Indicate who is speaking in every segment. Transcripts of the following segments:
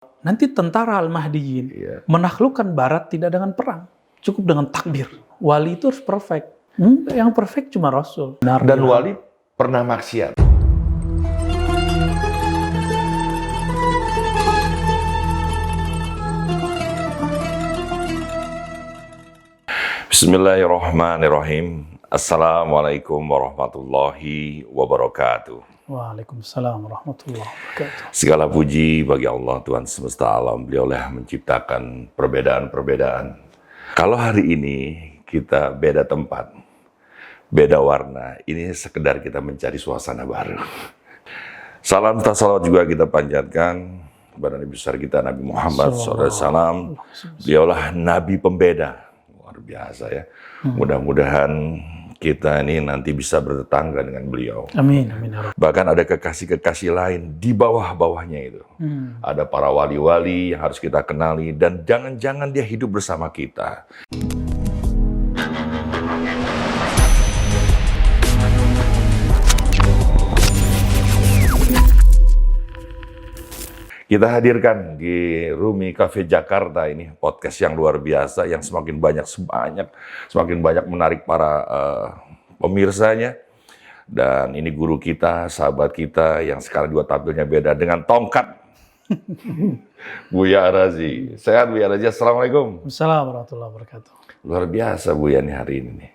Speaker 1: nanti tentara Al-Mahdiyin menaklukkan Barat tidak dengan perang, cukup dengan takbir. Wali itu harus perfect. Yang perfect cuma Rasul.
Speaker 2: Dan wali pernah maksiat. Bismillahirrahmanirrahim. Assalamualaikum warahmatullahi wabarakatuh.
Speaker 1: Waalaikumsalam warahmatullahi wabarakatuh.
Speaker 2: Segala puji bagi Allah Tuhan semesta alam. Beliaulah menciptakan perbedaan-perbedaan. Kalau hari ini kita beda tempat, beda warna, ini sekedar kita mencari suasana baru. Salam salawat juga kita panjatkan kepada Nabi besar kita Nabi Muhammad SAW. Beliaulah Nabi pembeda. Luar biasa ya. Mudah-mudahan kita ini nanti bisa bertetangga dengan beliau.
Speaker 1: Amin, amin.
Speaker 2: Bahkan ada kekasih-kekasih lain di bawah-bawahnya itu. Ada para wali-wali yang harus kita kenali dan jangan-jangan dia hidup bersama kita. Kita hadirkan di Rumi Cafe Jakarta ini podcast yang luar biasa yang semakin banyak menarik para pemirsanya. Dan ini guru kita, sahabat kita yang sekarang juga tampilnya beda dengan tongkat. Buya Ar-Razi. Sehat Buya Ar-Razi, Assalamualaikum.
Speaker 1: Assalamualaikum warahmatullahi wabarakatuh.
Speaker 2: Luar biasa Buya nih hari ini nih.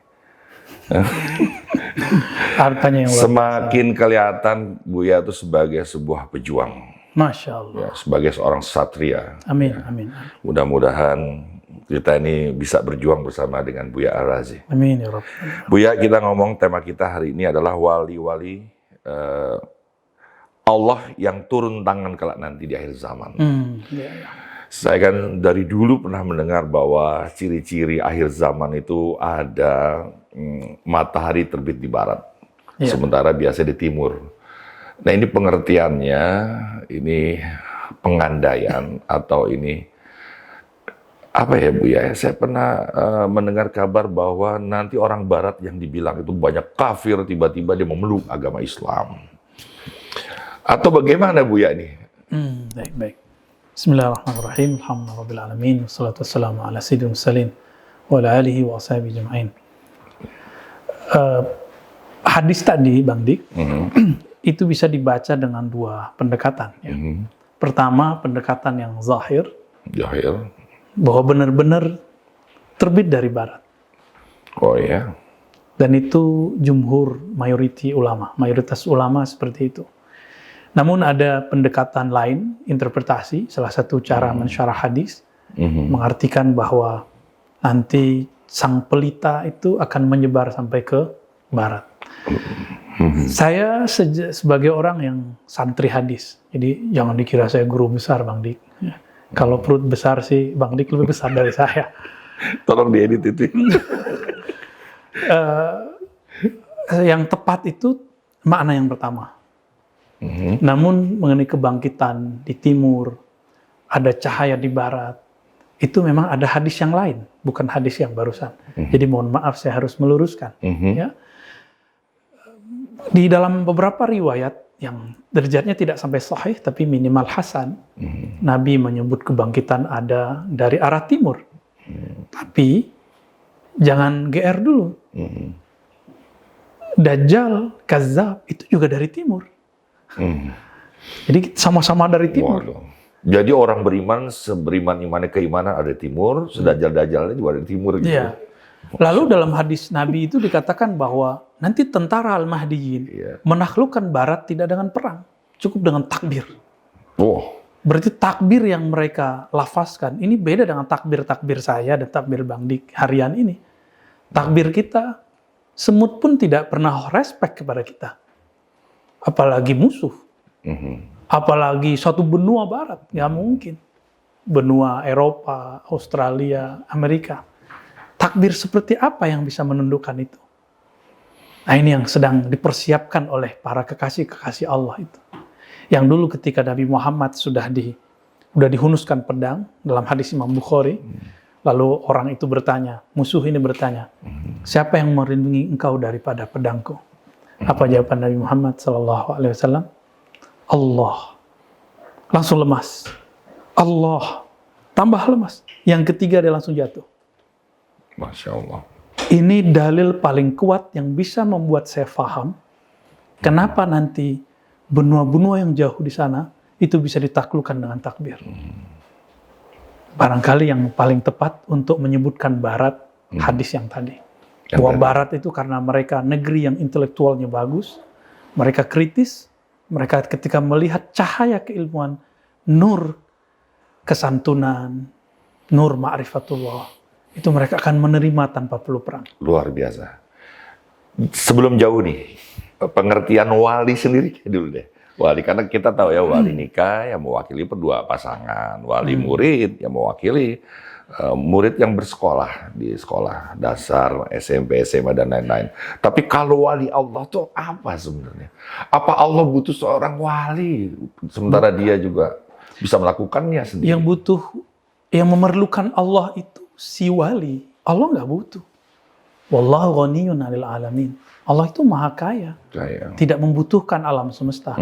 Speaker 1: Hartanya yang luar biasa.
Speaker 2: Semakin kelihatan Buya itu sebagai sebuah pejuang.
Speaker 1: Masya Allah.
Speaker 2: Ya, sebagai seorang satria.
Speaker 1: Amin,
Speaker 2: ya.
Speaker 1: amin.
Speaker 2: Mudah-mudahan kita ini bisa berjuang bersama dengan Buya Ar-Razi.
Speaker 1: Amin ya Rabb.
Speaker 2: Buya, kita ngomong tema kita hari ini adalah wali-wali Allah yang turun tangan kelak nanti di akhir zaman.
Speaker 1: Ya, ya.
Speaker 2: Saya kan dari dulu pernah mendengar bahwa ciri-ciri akhir zaman itu ada matahari terbit di barat, sementara biasa di timur. Nah ini pengertiannya, ini pengandaian atau ini apa ya Bu ya? Saya pernah mendengar kabar bahwa nanti orang Barat yang dibilang itu banyak kafir tiba-tiba dia memeluk agama Islam. Atau bagaimana Bu ya ini?
Speaker 1: Baik. Bismillahirrahmanirrahim. Alhamdulillahirabbil wassalatu wassalamu ala sayyidil mursalin wa ala alihi wa ashabihi ajma'in. Hadis tadi Bang Dik. Itu bisa dibaca dengan dua pendekatan. Ya. Pertama, pendekatan yang zahir, bahwa benar-benar terbit dari barat.
Speaker 2: Oh ya.
Speaker 1: Dan itu jumhur mayoritas ulama seperti itu. Namun ada pendekatan lain, interpretasi, salah satu cara mensyarah hadis, mengartikan bahwa nanti sang pelita itu akan menyebar sampai ke barat. Saya sebagai orang yang santri hadis, jadi jangan dikira saya guru besar Bang Dik. Kalau perut besar sih Bang Dik lebih besar dari saya.
Speaker 2: Tolong diedit itu.
Speaker 1: Yang tepat itu makna yang pertama. Namun mengenai kebangkitan di timur, ada cahaya di barat, itu memang ada hadis yang lain, bukan hadis yang barusan. Jadi mohon maaf saya harus meluruskan. Ya. Di dalam beberapa riwayat yang derajatnya tidak sampai sahih tapi minimal hasan, Nabi menyebut kebangkitan ada dari arah timur. Tapi jangan GR dulu. Dajjal, Kazzab itu juga dari timur. Jadi sama-sama dari timur.
Speaker 2: Waduh. Jadi orang beriman seberiman imannya keimanan ada di timur, sedajjal-dajjalnya juga ada di timur gitu.
Speaker 1: Iya. Lalu dalam hadis Nabi itu dikatakan bahwa nanti tentara Al-Mahdiyin menaklukkan Barat tidak dengan perang, cukup dengan takbir. Berarti takbir yang mereka lafazkan ini beda dengan takbir saya dan takbir Bang Dik harian ini. Takbir kita, semut pun tidak pernah respect kepada kita. Apalagi musuh. Apalagi suatu benua Barat, nggak mungkin. Benua Eropa, Australia, Amerika. Takbir seperti apa yang bisa menundukkan itu? Nah ini yang sedang dipersiapkan oleh para kekasih-kekasih Allah itu. Yang dulu ketika Nabi Muhammad sudah dihunuskan pedang dalam hadis Imam Bukhari, lalu orang itu bertanya, musuh ini bertanya, siapa yang melindungi engkau daripada pedangku? Apa jawaban Nabi Muhammad SAW? Allah. Langsung lemas. Allah tambah lemas. Yang ketiga dia langsung jatuh.
Speaker 2: Masya Allah.
Speaker 1: Ini dalil paling kuat yang bisa membuat saya paham kenapa nanti benua-benua yang jauh di sana itu bisa ditaklukkan dengan takbir. Barangkali yang paling tepat untuk menyebutkan Barat hadis yang tadi. Bahwa Barat itu karena mereka negeri yang intelektualnya bagus, mereka kritis, mereka ketika melihat cahaya keilmuan, nur kesantunan, nur ma'rifatullah, itu mereka akan menerima tanpa perlu perang.
Speaker 2: Luar biasa. Sebelum jauh nih, pengertian wali sendiri dulu deh. Wali, karena kita tahu ya wali nikah yang mewakili kedua pasangan, wali murid yang mewakili murid yang bersekolah di sekolah dasar, SMP, SMA, dan lain-lain. Tapi kalau wali Allah tuh apa sebenarnya? Apa Allah butuh seorang wali, sementara dia juga bisa melakukannya sendiri?
Speaker 1: Yang memerlukan Allah itu si wali. Allah nggak butuh. Wallahu ghaniyun 'anil 'alamin. Allah itu maha kaya, tidak membutuhkan alam semesta.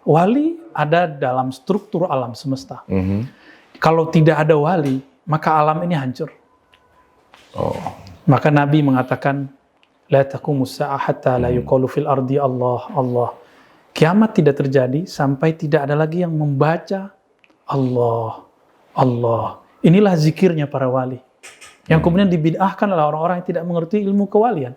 Speaker 1: Wali ada dalam struktur alam semesta. Kalau tidak ada wali, maka alam ini hancur. Maka Nabi mengatakan, la taqumus sa'ah hatta la yuqalu fil ardi Allah, Allah. Kiamat tidak terjadi sampai tidak ada lagi yang membaca Allah, Allah. Inilah zikirnya para wali. Yang kemudian dibid'ahkan oleh orang-orang yang tidak mengerti ilmu kewalian.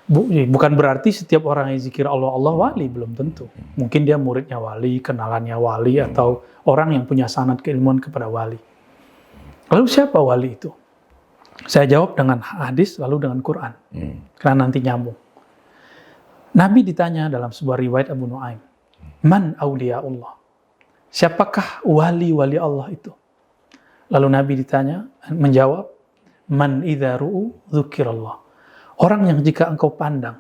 Speaker 1: Bukan berarti setiap orang yang zikir Allah, Allah wali, belum tentu. Mungkin dia muridnya wali, kenalannya wali, atau orang yang punya sanad keilmuan kepada wali. Lalu siapa wali itu? Saya jawab dengan hadis, lalu dengan Quran. Karena nanti nyambung. Nabi ditanya dalam sebuah riwayat Abu Nuaim, Man awliya Allah? Siapakah wali-wali Allah itu? Lalu Nabi ditanya, menjawab, Man idza ru'u dzukirallah. Orang yang jika engkau pandang,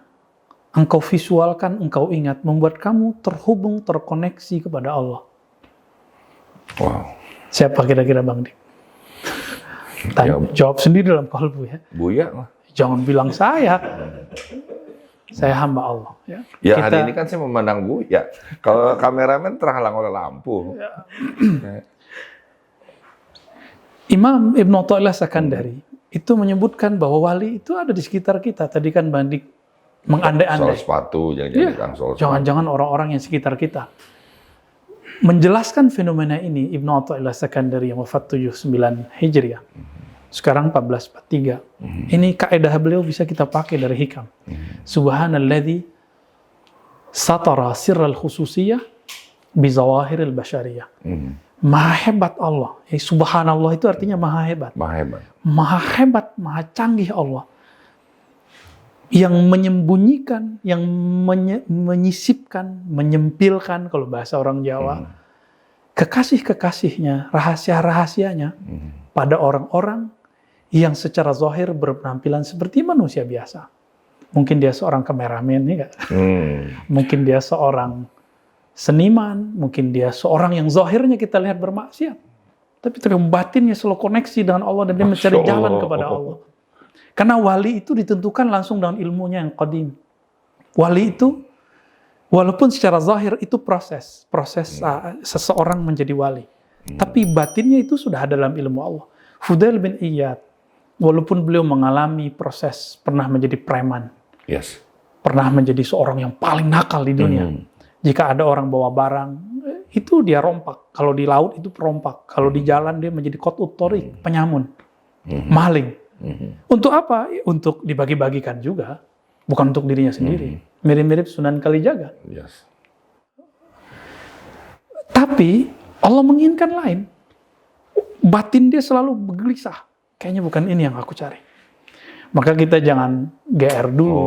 Speaker 1: engkau visualkan, engkau ingat, membuat kamu terhubung, terkoneksi kepada Allah.
Speaker 2: Wow.
Speaker 1: Siapa kira-kira Bang Dik? Jawab sendiri dalam kalbu ya.
Speaker 2: Buya lah.
Speaker 1: Jangan bilang saya. Saya hamba Allah. Ya,
Speaker 2: hari ini kan saya memandang Buya. Kalau kameramen terhalang oleh lampu.
Speaker 1: Imam Ibn Athaillah Sakandari itu menyebutkan bahwa wali itu ada di sekitar kita. Tadi kan Bang Dik mengandai-andai.
Speaker 2: Soal sepatu,
Speaker 1: jangan-jangan orang-orang yang sekitar kita. Menjelaskan fenomena ini, Ibn Athaillah Sakandari yang wafat 79 Hijriah. Sekarang 1443. Ini kaidah beliau bisa kita pakai dari hikam. Subhanalladzi satara sirral khususiyah bizawahiril basyariyah. Maha hebat Allah. Subhanallah itu artinya maha hebat.
Speaker 2: Maha hebat.
Speaker 1: Maha hebat, maha canggih Allah. Yang menyembunyikan, yang menyisipkan, menyempilkan, kalau bahasa orang Jawa, kekasih-kekasihnya, rahasia-rahasianya pada orang-orang yang secara zahir berpenampilan seperti manusia biasa. Mungkin dia seorang kameramen, ya, mungkin dia seorang seniman, mungkin dia seorang yang zahirnya kita lihat bermaksiat, tapi batinnya selalu koneksi dengan Allah dan dia mencari jalan kepada Allah. Karena wali itu ditentukan langsung dengan ilmunya yang qadim. Wali itu, walaupun secara zahir itu proses seseorang menjadi wali, tapi batinnya itu sudah ada dalam ilmu Allah. Fudail bin Iyad, walaupun beliau mengalami proses pernah menjadi preman, pernah menjadi seorang yang paling nakal di dunia. Jika ada orang bawa barang, itu dia rompak. Kalau di laut itu perompak. Kalau di jalan dia menjadi qat'ut thariq, penyamun, maling. Untuk apa? Untuk dibagi-bagikan juga. Bukan untuk dirinya sendiri. Mirip-mirip Sunan Kalijaga. Tapi Allah menginginkan lain. Batin dia selalu bergelisah. Kayaknya bukan ini yang aku cari. Maka kita jangan GR dulu.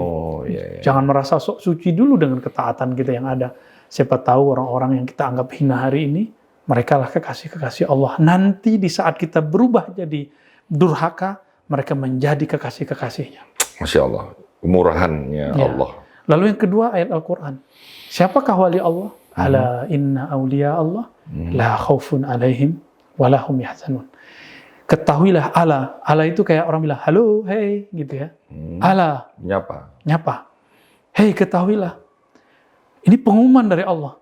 Speaker 1: Jangan merasa sok suci dulu dengan ketaatan kita yang ada. Siapa tahu orang-orang yang kita anggap hina hari ini, mereka lah kekasih-kekasih Allah. Nanti di saat kita berubah jadi durhaka, mereka menjadi kekasih-kekasihnya.
Speaker 2: Masya Allah, kemurahannya Allah.
Speaker 1: Lalu yang kedua ayat Al-Quran. Siapakah wali Allah? Ala inna awliya Allah la khaufun alaihim wa lahum yahzanun. Ketahuilah ala. Ala itu kayak orang bilang, halo, hey, gitu ya. Ala.
Speaker 2: Nyapa.
Speaker 1: Hei, ketahuilah. Ini pengumuman dari Allah.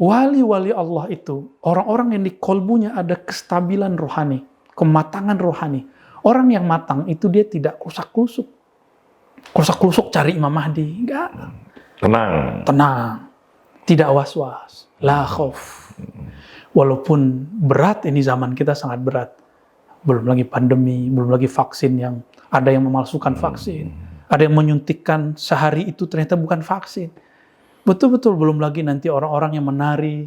Speaker 1: wali-wali Allah itu orang-orang yang di kolbunya ada kestabilan rohani, kematangan rohani. Orang yang matang itu dia tidak krusak-krusuk. Krusak-krusuk cari Imam Mahdi, enggak. Tenang. Tidak was-was, la khauf. Walaupun berat, ini zaman kita sangat berat. Belum lagi pandemi, belum lagi vaksin yang ada yang memalsukan vaksin. Ada yang menyuntikkan sehari itu ternyata bukan vaksin. Betul-betul belum lagi nanti orang-orang yang menari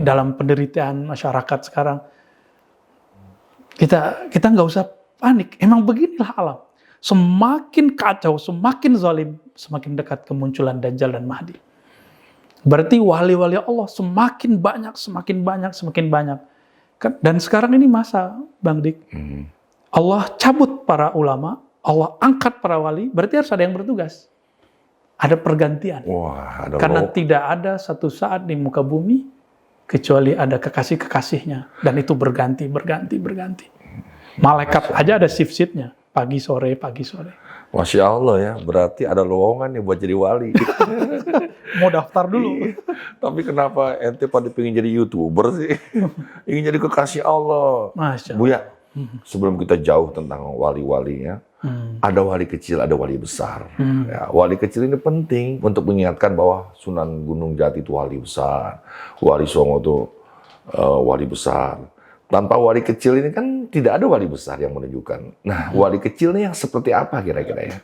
Speaker 1: dalam penderitaan masyarakat sekarang. Kita nggak usah panik. Emang beginilah alam. Semakin kacau, semakin zalim, semakin dekat kemunculan Dajjal dan Mahdi. Berarti wali-wali Allah semakin banyak. Dan sekarang ini masa, Bang Dik. Allah cabut para ulama, Allah angkat para wali, berarti harus ada yang bertugas. Ada pergantian. Karena tidak ada satu saat di muka bumi, kecuali ada kekasih-kekasihnya. Dan itu berganti. Malaikat aja ada shift-shiftnya. Pagi, sore.
Speaker 2: Masya Allah ya, berarti ada lowongan nih buat jadi wali.
Speaker 1: Mau daftar dulu.
Speaker 2: Tapi kenapa ente pada pengen jadi YouTuber sih? Ingin jadi kekasih Allah.
Speaker 1: Masya Allah.
Speaker 2: Buya, sebelum kita jauh tentang wali-walinya, ada wali kecil, ada wali besar. Ya, wali kecil ini penting untuk mengingatkan bahwa Sunan Gunung Jati itu wali besar. Wali Songo itu wali besar. Tanpa wali kecil ini kan tidak ada wali besar yang menunjukkan. Nah, wali kecilnya yang seperti apa kira-kira ya?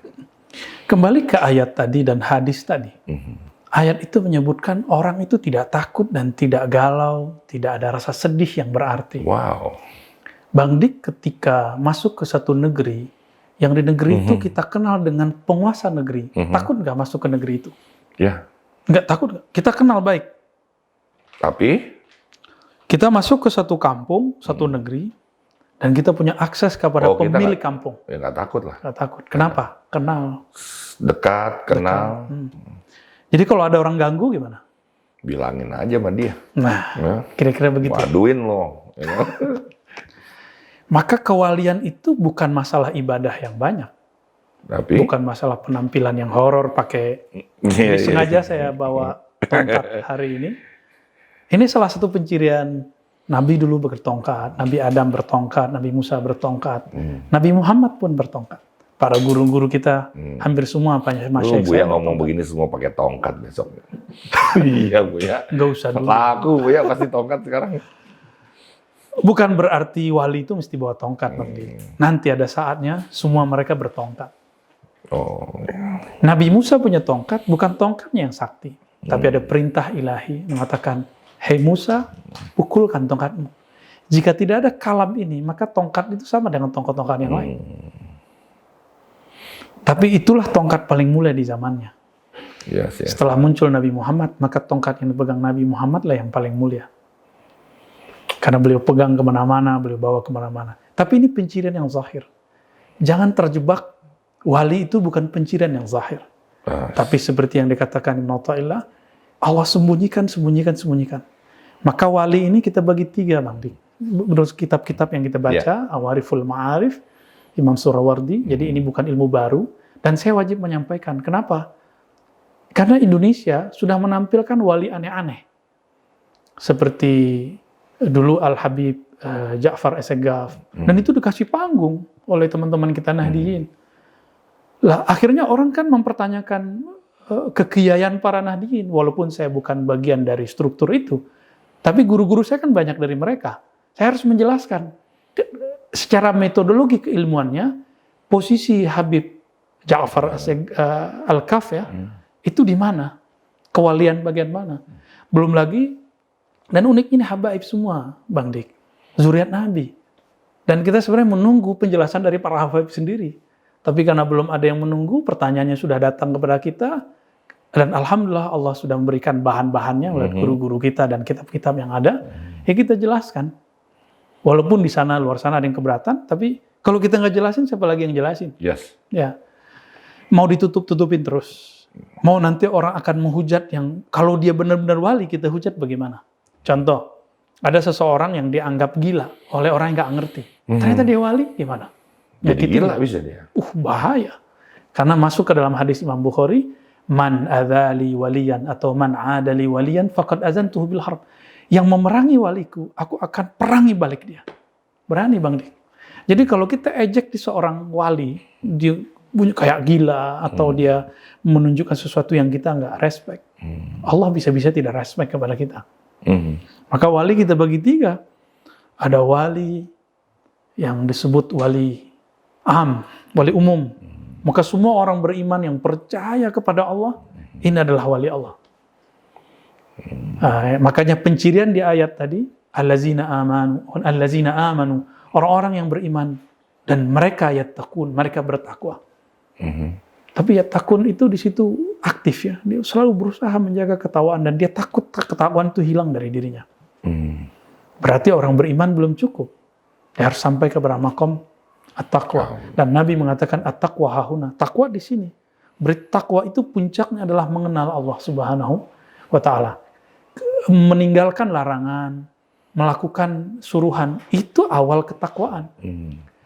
Speaker 1: Kembali ke ayat tadi dan hadis tadi. Ayat itu menyebutkan orang itu tidak takut dan tidak galau, tidak ada rasa sedih yang berarti.
Speaker 2: Wow.
Speaker 1: Bang Dik ketika masuk ke satu negeri, yang di negeri itu kita kenal dengan penguasa negeri. Takut nggak masuk ke negeri itu?
Speaker 2: Ya.
Speaker 1: Nggak takut nggak? Kita kenal baik.
Speaker 2: Tapi
Speaker 1: kita masuk ke satu kampung, satu negeri, dan kita punya akses kepada pemilik kampung.
Speaker 2: Ya nggak takut lah.
Speaker 1: Nggak takut. Kenapa? Kenal.
Speaker 2: Dekat, kenal.
Speaker 1: Jadi kalau ada orang ganggu gimana?
Speaker 2: Bilangin aja sama dia.
Speaker 1: Nah, kira-kira begitu.
Speaker 2: Waduin lo. Ya.
Speaker 1: Maka kewalian itu bukan masalah ibadah yang banyak.
Speaker 2: Tapi?
Speaker 1: Bukan masalah penampilan yang horor pakai. Sengaja saya bawa tongkat hari ini. Ini salah satu pencirian Nabi dulu bertongkat, Nabi Adam bertongkat, Nabi Musa bertongkat, Nabi Muhammad pun bertongkat. Para guru-guru kita hampir semua masyayikh
Speaker 2: saya ngomong begini semua pakai tongkat besok. Iya Buya.
Speaker 1: Nggak usah dulu.
Speaker 2: Laku Buya pasti tongkat sekarang.
Speaker 1: Bukan berarti wali itu mesti bawa tongkat. Nanti ada saatnya semua mereka bertongkat. Nabi Musa punya tongkat, bukan tongkatnya yang sakti. Tapi ada perintah ilahi mengatakan, hei Musa, pukulkan tongkatmu. Jika tidak ada kalam ini, maka tongkat itu sama dengan tongkat-tongkat yang lain. Tapi itulah tongkat paling mulia di zamannya.
Speaker 2: Yes.
Speaker 1: Setelah muncul Nabi Muhammad, maka tongkat yang dipegang Nabi Muhammad lah yang paling mulia. Karena beliau pegang kemana-mana, beliau bawa kemana-mana. Tapi ini pencirian yang zahir. Jangan terjebak, wali itu bukan pencirian yang zahir. Tapi seperti yang dikatakan Ibnu Athaillah, Allah sembunyikan. Maka wali ini kita bagi 3, Bang Dik. Menurut kitab-kitab yang kita baca, Awariful Ma'arif, Imam Surawardi, jadi ini bukan ilmu baru. Dan saya wajib menyampaikan, kenapa? Karena Indonesia sudah menampilkan wali aneh-aneh. Seperti dulu Al-Habib Ja'far Assegaf. Dan itu dikasih panggung oleh teman-teman kita Nahdiyin. Lah, akhirnya orang kan mempertanyakan kekiaian para Nahdiyin, walaupun saya bukan bagian dari struktur itu, tapi guru-guru saya kan banyak dari mereka. Saya harus menjelaskan secara metodologi keilmuannya, posisi Habib Ja'far Al-Kaf itu di mana? Kewalian bagian mana? Belum lagi, dan uniknya ini habaib semua, Bang Dik, zuriat Nabi. Dan kita sebenarnya menunggu penjelasan dari para habaib sendiri. Tapi karena belum ada yang menunggu, pertanyaannya sudah datang kepada kita, dan alhamdulillah Allah sudah memberikan bahan-bahannya oleh guru-guru kita dan kitab-kitab yang ada, ya kita jelaskan. Walaupun di sana, luar sana ada yang keberatan, tapi kalau kita nggak jelasin, siapa lagi yang jelasin?
Speaker 2: Yes.
Speaker 1: Ya. Mau ditutup-tutupin terus. Mau nanti orang akan menghujat yang, kalau dia benar-benar wali, kita hujat bagaimana? Contoh, ada seseorang yang dianggap gila oleh orang yang nggak ngerti. Ternyata dia wali, gimana?
Speaker 2: Jadi gila bisa dia.
Speaker 1: Bahaya. Karena masuk ke dalam hadis Imam Bukhari, man adzali waliyan atau man adali waliyan faqad azantuhu bil harb. Yang memerangi waliku, aku akan perangi balik dia. Berani Bang Dik. Jadi kalau kita ejek di seorang wali, dia kayak gila atau dia menunjukkan sesuatu yang kita nggak respect, Allah bisa-bisa tidak respect kepada kita. Maka wali kita bagi 3. Ada wali yang disebut wali wali umum. Maka semua orang beriman yang percaya kepada Allah, ini adalah wali Allah. Makanya pencirian di ayat tadi, allazina amanu, orang-orang yang beriman dan mereka yattaqun, mereka bertakwa. Tapi yattaqun itu di situ aktif ya, dia selalu berusaha menjaga ketakwaan dan dia takut ketakwaan itu hilang dari dirinya. Berarti orang beriman belum cukup, dia harus sampai kepada maqam at-taqwa. Dan Nabi mengatakan at-taqwa hahuna, takwa di sini. Berarti takwa itu puncaknya adalah mengenal Allah Subhanahu wa Ta'ala. Meninggalkan larangan, melakukan suruhan, itu awal ketakwaan.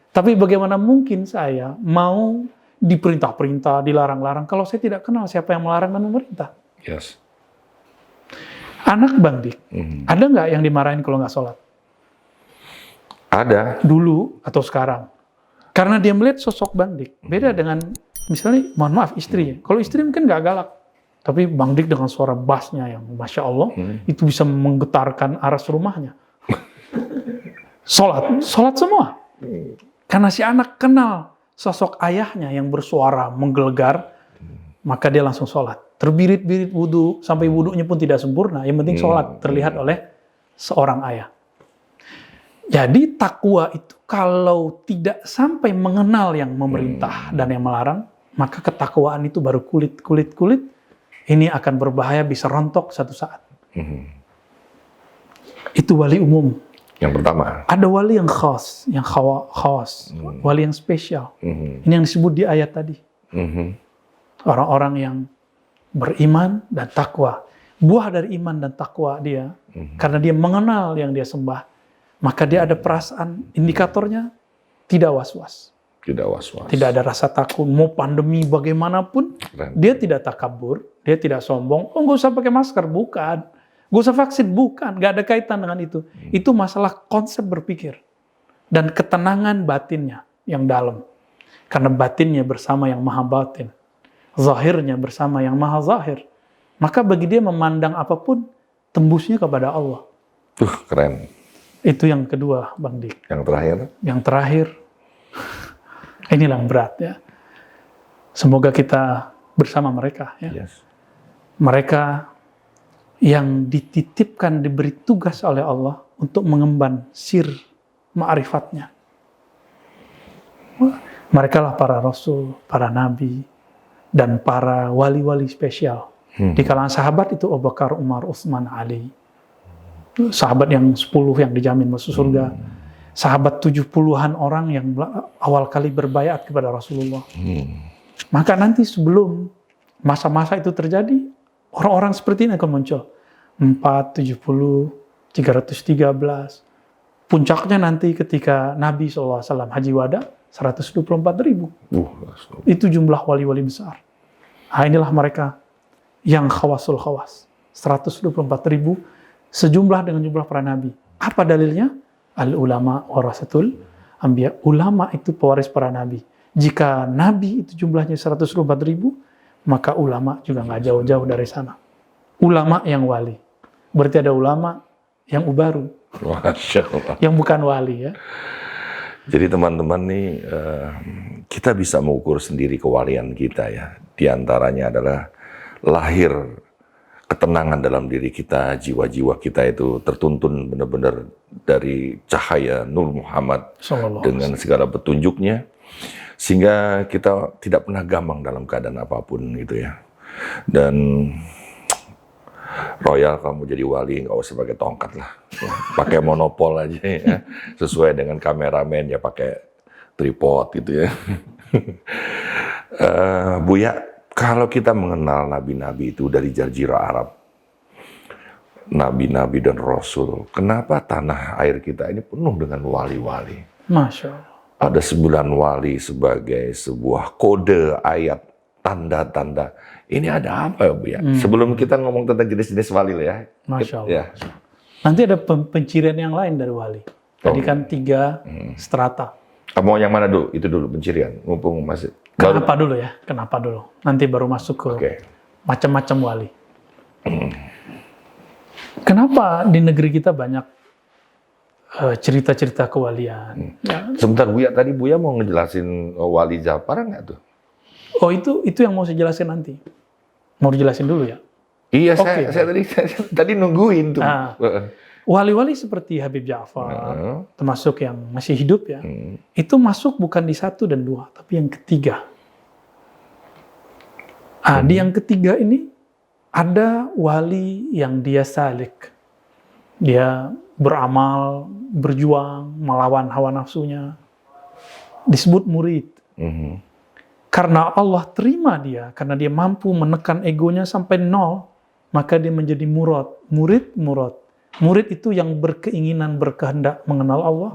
Speaker 1: Tapi bagaimana mungkin saya mau diperintah-perintah, dilarang-larang, kalau saya tidak kenal siapa yang melarang dan memerintah?
Speaker 2: Yes.
Speaker 1: Anak Bang Dik, ada nggak yang dimarahin kalau nggak sholat?
Speaker 2: Ada.
Speaker 1: Dulu atau sekarang? Karena dia melihat sosok Bang Dik. Beda dengan misalnya, mohon maaf, istri. Kalau istri mungkin nggak galak. Tapi Bang Dik dengan suara bassnya yang Masya Allah, itu bisa menggetarkan aras rumahnya. Sholat semua. Karena si anak kenal sosok ayahnya yang bersuara menggelegar, maka dia langsung sholat. Terbirit-birit wudu, sampai wudunya pun tidak sempurna. Yang penting sholat terlihat oleh seorang ayah. Jadi takwa itu kalau tidak sampai mengenal yang memerintah dan yang melarang, maka ketakwaan itu baru kulit. Ini akan berbahaya, bisa rontok satu saat. Itu wali umum.
Speaker 2: Yang pertama.
Speaker 1: Ada wali yang khas, yang khawas, wali yang spesial. Ini yang disebut di ayat tadi. Orang-orang yang beriman dan takwa. Buah dari iman dan takwa dia, karena dia mengenal yang dia sembah, maka dia ada perasaan, indikatornya tidak was-was.
Speaker 2: Tidak was-was.
Speaker 1: Tidak ada rasa takut. Mau pandemi bagaimanapun, dia tidak takabur, dia tidak sombong. Oh, nggak usah pakai masker, bukan. Nggak usah vaksin, bukan. Nggak ada kaitan dengan itu. Itu masalah konsep berpikir. Dan ketenangan batinnya yang dalam. Karena batinnya bersama yang maha batin. Zahirnya bersama yang maha zahir. Maka bagi dia memandang apapun, tembusnya kepada Allah.
Speaker 2: Keren.
Speaker 1: Itu yang kedua, Bang Dik.
Speaker 2: Yang terakhir?
Speaker 1: Yang terakhir, inilah yang berat ya. Semoga kita bersama mereka ya.
Speaker 2: Yes.
Speaker 1: Mereka yang dititipkan, diberi tugas oleh Allah untuk mengemban sir ma'rifatnya. Mereka lah para rasul, para nabi, dan para wali-wali spesial. Di kalangan sahabat itu Abu Bakar, Umar, Utsman, Ali. Sahabat yang 10 yang dijamin masuk surga. Sahabat 70-an orang yang awal kali berbaiat kepada Rasulullah. Maka nanti sebelum masa-masa itu terjadi, orang-orang seperti ini akan muncul. 4, 70, 313. Puncaknya nanti ketika Nabi SAW haji wada, 124.000. Itu jumlah wali-wali besar. Nah, inilah mereka yang khawasul khawas. 124.000, sejumlah dengan jumlah para nabi. Apa dalilnya? Al-ulama warasatul anbiya. Ulama itu pewaris para nabi. Jika nabi itu jumlahnya 124.000, maka ulama juga nggak jauh-jauh dari sana. Ulama yang wali. Berarti ada ulama yang ubaru.
Speaker 2: Masya Allah.
Speaker 1: Yang bukan wali ya.
Speaker 2: Jadi teman-teman nih, kita bisa mengukur sendiri kewalian kita ya. Di antaranya adalah lahir ketenangan dalam diri kita, jiwa-jiwa kita itu tertuntun benar-benar dari cahaya Nur Muhammad dengan segala petunjuknya, sehingga kita tidak pernah gamang dalam keadaan apapun gitu ya. Dan Royal, kamu jadi wali nggak usah pakai tongkat lah, pakai monopol aja ya, sesuai dengan kameramen ya pakai tripod gitu ya. Buya, kalau kita mengenal nabi-nabi itu dari Jazirah Arab, nabi-nabi dan rasul, kenapa tanah air kita ini penuh dengan wali-wali?
Speaker 1: Masya Allah.
Speaker 2: Ada 9 wali sebagai sebuah kode ayat, tanda-tanda Ini ada apa ya Bu ya? Sebelum kita ngomong tentang jenis-jenis wali lah ya.
Speaker 1: Masya Allah.
Speaker 2: Ya.
Speaker 1: Nanti ada pencirian yang lain dari wali. Tadi kan 3 strata.
Speaker 2: Mau yang mana dulu? Itu dulu pencirian. Mumpung masih.
Speaker 1: Kenapa dulu ya? Kenapa dulu? Nanti baru masuk ke macam-macam wali. Kenapa di negeri kita banyak cerita-cerita kewalian?
Speaker 2: Sebentar Buya, tadi Buya mau ngejelasin wali Ja'far nggak tuh?
Speaker 1: Oh itu yang mau saya jelasin nanti. Mau dijelasin dulu ya?
Speaker 2: Iya, saya tadi nungguin tuh.
Speaker 1: Wali-wali seperti Habib Ja'far, termasuk yang masih hidup ya, itu masuk bukan di 1 dan 2, tapi yang ketiga. Di yang ketiga ini ada wali yang dia salik. Dia beramal, berjuang, melawan hawa nafsunya. Disebut murid. Karena Allah terima dia, karena dia mampu menekan egonya sampai 0, maka dia menjadi murad. Murid. Murid itu yang berkeinginan, berkehendak mengenal Allah.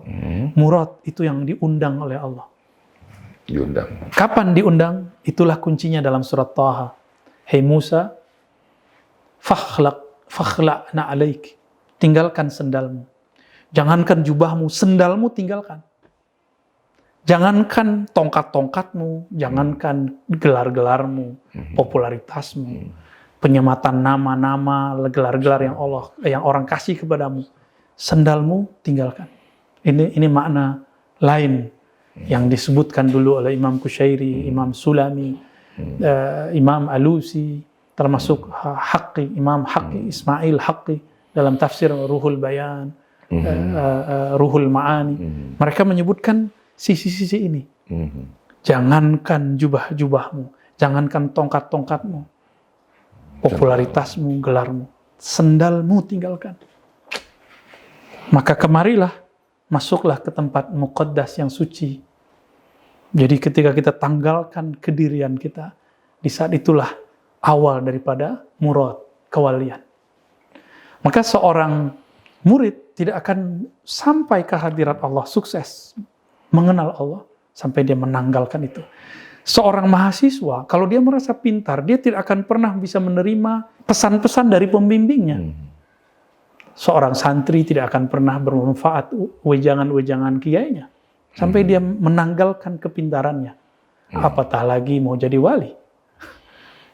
Speaker 1: Murad itu yang diundang oleh Allah.
Speaker 2: Diundang.
Speaker 1: Kapan diundang? Itulah kuncinya dalam surat Taha. Hei Musa, fakhla'na alaik. Tinggalkan sendalmu. Jangankan jubahmu, sendalmu tinggalkan. Jangankan tongkat-tongkatmu, jangankan gelar-gelarmu, popularitasmu, penyematan nama-nama, gelar-gelar yang orang kasih kepadamu, sendalmu tinggalkan. Ini makna lain yang disebutkan dulu oleh Imam Qushairi, Imam Sulami, Imam Alusi, termasuk Imam Haqqi, Ismail Haqqi dalam tafsir Ruhul Bayan, Ruhul Ma'ani. Mereka menyebutkan sisi-sisi ini. Jangankan jubah-jubahmu, jangankan tongkat-tongkatmu, popularitasmu, gelarmu, sendalmu tinggalkan. Maka kemarilah, masuklah ke tempat muqaddas yang suci. Jadi ketika kita tanggalkan kedirian kita, di saat itulah awal daripada murad, kewalian. Maka seorang murid tidak akan sampai ke hadirat Allah, sukses mengenal Allah, sampai dia menanggalkan itu. Seorang mahasiswa, kalau dia merasa pintar, dia tidak akan pernah bisa menerima pesan-pesan dari pembimbingnya. Seorang santri tidak akan pernah bermanfaat wejangan-wejangan kiainya, sampai dia menanggalkan kepintarannya. Apatah lagi mau jadi wali.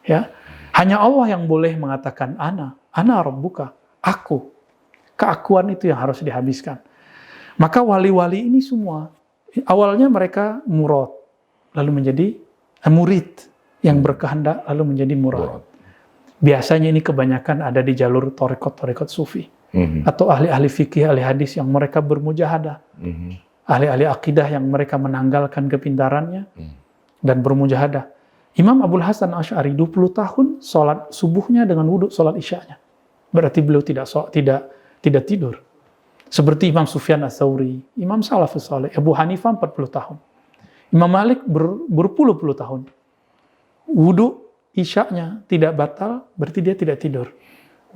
Speaker 1: Ya, hanya Allah yang boleh mengatakan ana rabbuka, aku. Keakuan itu yang harus dihabiskan. Maka wali-wali ini semua awalnya mereka murad, lalu menjadi murid yang berkehendak, lalu menjadi murad. Biasanya ini kebanyakan ada di jalur thariqat sufi, atau ahli-ahli fikih, ahli hadis yang mereka bermujahadah, ahli-ahli akidah yang mereka menanggalkan kepintarannya dan bermujahadah. Imam Abul Hasan Asy'ari 20 tahun sholat subuhnya dengan wudhu sholat isya'nya. Berarti beliau tidak tidur. Seperti Imam Sufyan Ats-Tsauri, Imam Salafus Saleh, Abu Hanifah 40 tahun. Imam Malik berpuluh-puluh tahun. Wudhu isya'nya tidak batal, berarti dia tidak tidur.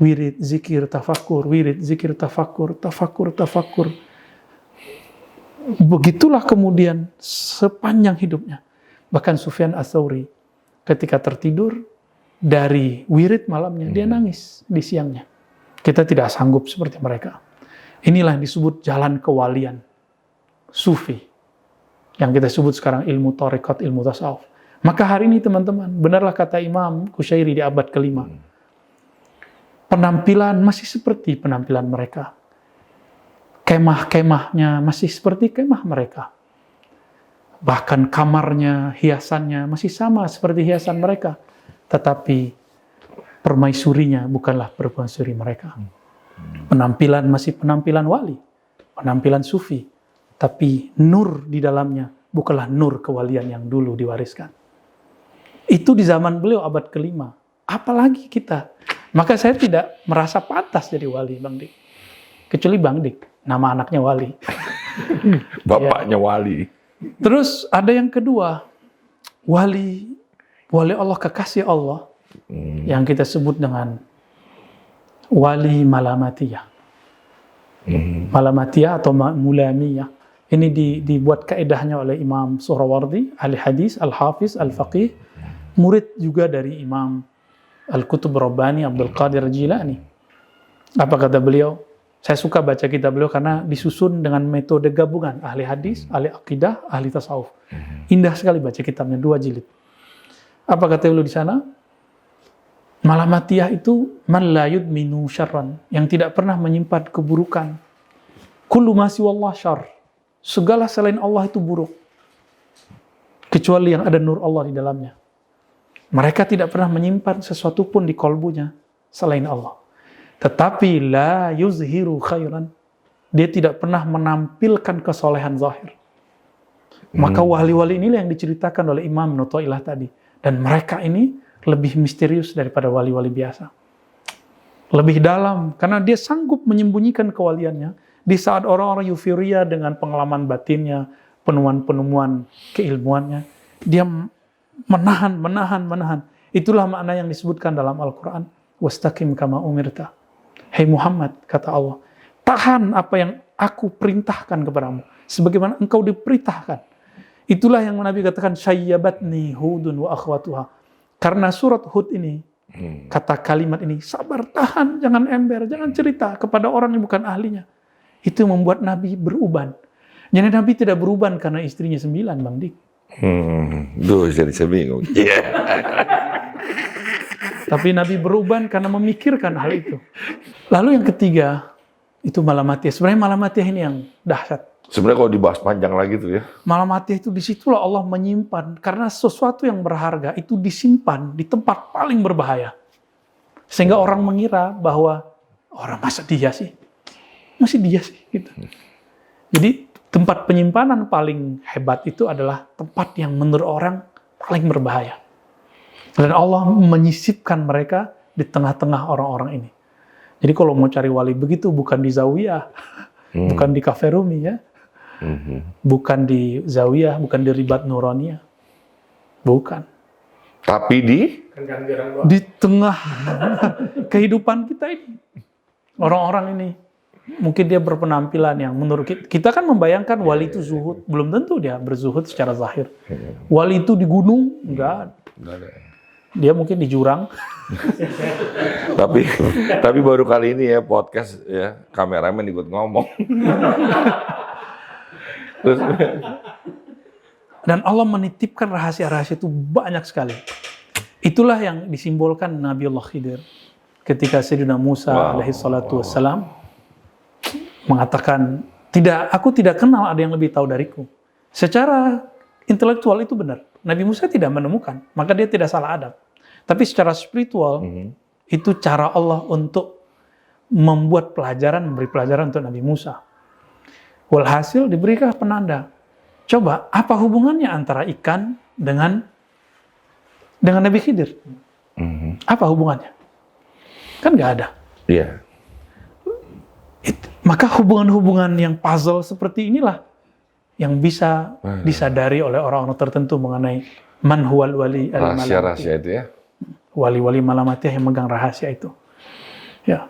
Speaker 1: Wirid, zikir, tafakur, wirid, zikir, tafakur, tafakur. Begitulah kemudian sepanjang hidupnya. Bahkan Sufyan Ats-Tsauri ketika tertidur dari wirid malamnya, dia nangis di siangnya. Kita tidak sanggup seperti mereka. Inilah yang disebut jalan kewalian sufi, yang kita sebut sekarang ilmu thariqat, ilmu tasawuf. Maka hari ini teman-teman, benarlah kata Imam Qushairi di abad ke-5, penampilan masih seperti penampilan mereka. Kemah-kemahnya masih seperti kemah mereka. Bahkan kamarnya, hiasannya masih sama seperti hiasan mereka. Tetapi permaisurinya bukanlah permaisuri mereka. Penampilan masih penampilan wali, penampilan sufi, tapi nur di dalamnya bukanlah nur kewalian yang dulu diwariskan. Itu di zaman beliau abad ke-5. Apalagi kita. Maka saya tidak merasa pantas jadi wali, Bang Dik. Kecuali Bang Dik, nama anaknya wali.
Speaker 2: Bapaknya wali.
Speaker 1: Terus ada yang kedua, wali Allah, kekasih Allah, yang kita sebut dengan wali malamatiyah. Malamatiyah atau mulamiyah. Ini dibuat kaedahnya oleh Imam Suhrawardi, ahli hadis, al-hafiz, al-faqih, murid juga dari Imam Al-Kutub Rabbani Abdul Qadir Jilani. Apa kata beliau? Saya suka baca kitab beliau karena disusun dengan metode gabungan ahli hadis, ahli akidah, ahli tasawuf. Indah sekali baca kitabnya, 2 jilid. Apa kata beliau di sana? Malamatiyah itu man la yudminu syarran, yang tidak pernah menyimpan keburukan. Kullu ma siwallah syarr. Segala selain Allah itu buruk. Kecuali yang ada nur Allah di dalamnya. Mereka tidak pernah menyimpan sesuatu pun di kolbunya selain Allah. Tetapi la yuzhiru khairan. Dia tidak pernah menampilkan kesolehan zahir. Maka wali-wali inilah yang diceritakan oleh Imam Nuthailah tadi. Dan mereka ini lebih misterius daripada wali-wali biasa. Lebih dalam, karena dia sanggup menyembunyikan kewaliannya di saat orang-orang euforia dengan pengalaman batinnya, penemuan-penemuan keilmuannya. Dia menahan. Itulah makna yang disebutkan dalam Al-Quran. Wastaqim kama umirta. Hai Muhammad, kata Allah, tahan apa yang aku perintahkan kepadamu, sebagaimana engkau diperintahkan. Itulah yang Nabi katakan, syayyabatni hudun wa akhwatuha. Karena surat Hud ini, kata kalimat ini, sabar, tahan, jangan ember, jangan cerita kepada orang yang bukan ahlinya. Itu membuat Nabi beruban. Jadi Nabi tidak beruban karena istrinya 9, Bang Dik.
Speaker 2: Duh, jadi saya bingung.
Speaker 1: Tapi Nabi beruban karena memikirkan hal itu. Lalu yang ketiga, itu malamatiyah. Sebenarnya malamatiyah ini yang dahsyat.
Speaker 2: Sebenarnya kalau dibahas panjang lagi tuh ya.
Speaker 1: Malamatiyah itu disitulah Allah menyimpan. Karena sesuatu yang berharga itu disimpan di tempat paling berbahaya. Sehingga orang mengira bahwa, orang masa dia sih? Masih dia sih? Gitu. Jadi tempat penyimpanan paling hebat itu adalah tempat yang menurut orang paling berbahaya. Dan Allah menyisipkan mereka di tengah-tengah orang-orang ini. Jadi kalau mau cari wali begitu, bukan di Zawiyah, bukan di Cafe Rumi ya, bukan di Zawiyah, bukan di Ribat Nuraniyah, bukan.
Speaker 2: Tapi
Speaker 1: di tengah kehidupan kita ini, orang-orang ini, mungkin dia berpenampilan yang menurut kita kan membayangkan wali itu zuhud, belum tentu dia berzuhud secara zahir. Wali itu di gunung, enggak ada. Dia mungkin di jurang.
Speaker 2: tapi baru kali ini ya podcast ya kameramen ikut ngomong.
Speaker 1: Dan Allah menitipkan rahasia-rahasia itu banyak sekali. Itulah yang disimbolkan Nabiullah Khidir ketika Sayyidina Musa alaihi salatu wassalam mengatakan, aku tidak kenal ada yang lebih tahu dariku. Secara intelektual itu benar. Nabi Musa tidak menemukan, maka dia tidak salah adab. Tapi secara spiritual, itu cara Allah untuk membuat pelajaran, memberi pelajaran untuk Nabi Musa. Walhasil diberikan penanda. Coba, apa hubungannya antara ikan dengan Nabi Khidir? Apa hubungannya? Kan nggak ada.
Speaker 2: Iya.
Speaker 1: Maka hubungan-hubungan yang puzzle seperti inilah yang bisa disadari oleh orang-orang tertentu mengenai man huwal wali al-malamatiyah.
Speaker 2: Rahasia-rahasia itu ya.
Speaker 1: Wali-wali malamatiyah yang megang rahasia itu. Ya.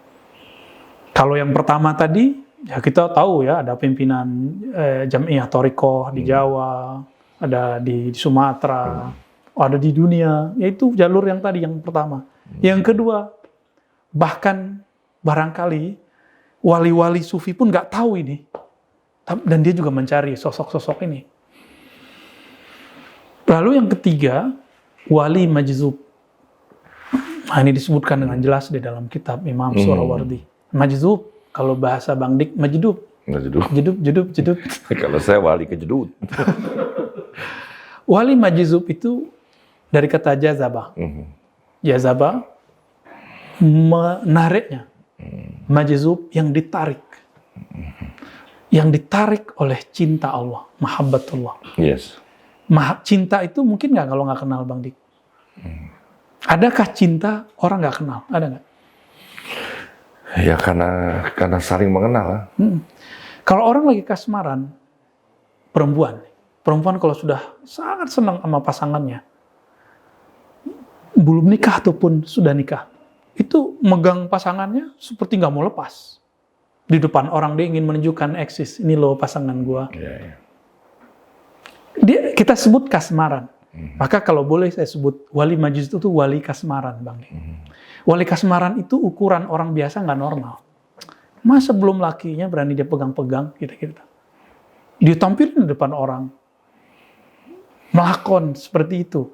Speaker 1: Kalau yang pertama tadi, ya kita tahu ya ada pimpinan Jam'iyah Thariqah di Jawa, ada di Sumatera, ada di dunia, yaitu jalur yang tadi yang pertama. Yang kedua, bahkan barangkali wali-wali sufi pun nggak tahu ini. Dan dia juga mencari sosok-sosok ini. Lalu yang ketiga, wali majzub. Nah, ini disebutkan dengan jelas di dalam kitab Imam Surawardi. Majzub, kalau bahasa Bang Dik, majdub. Jedub.
Speaker 2: Kalau saya wali kejedut.
Speaker 1: Wali majzub itu dari kata jazabah. Jazabah, menariknya. Majzub yang ditarik. Yang ditarik oleh cinta Allah, mahabbatullah.
Speaker 2: Yes.
Speaker 1: Cinta itu mungkin nggak kalau nggak kenal Bang Dik? Adakah cinta orang nggak kenal? Ada nggak?
Speaker 2: Ya karena saling mengenal.
Speaker 1: Kalau orang lagi kasmaran, perempuan kalau sudah sangat senang sama pasangannya, belum nikah ataupun sudah nikah, itu megang pasangannya seperti nggak mau lepas. Di depan orang dia ingin menunjukkan eksis, ini loh pasangan gua.
Speaker 2: Yeah.
Speaker 1: Kita sebut kasmaran. Maka kalau boleh saya sebut wali majus itu wali kasmaran, Bang. Wali kasmaran itu ukuran orang biasa nggak normal. Masa belum lakinya berani dia pegang-pegang, gitu-gitu. Dia tampilin di depan orang. Melakon seperti itu.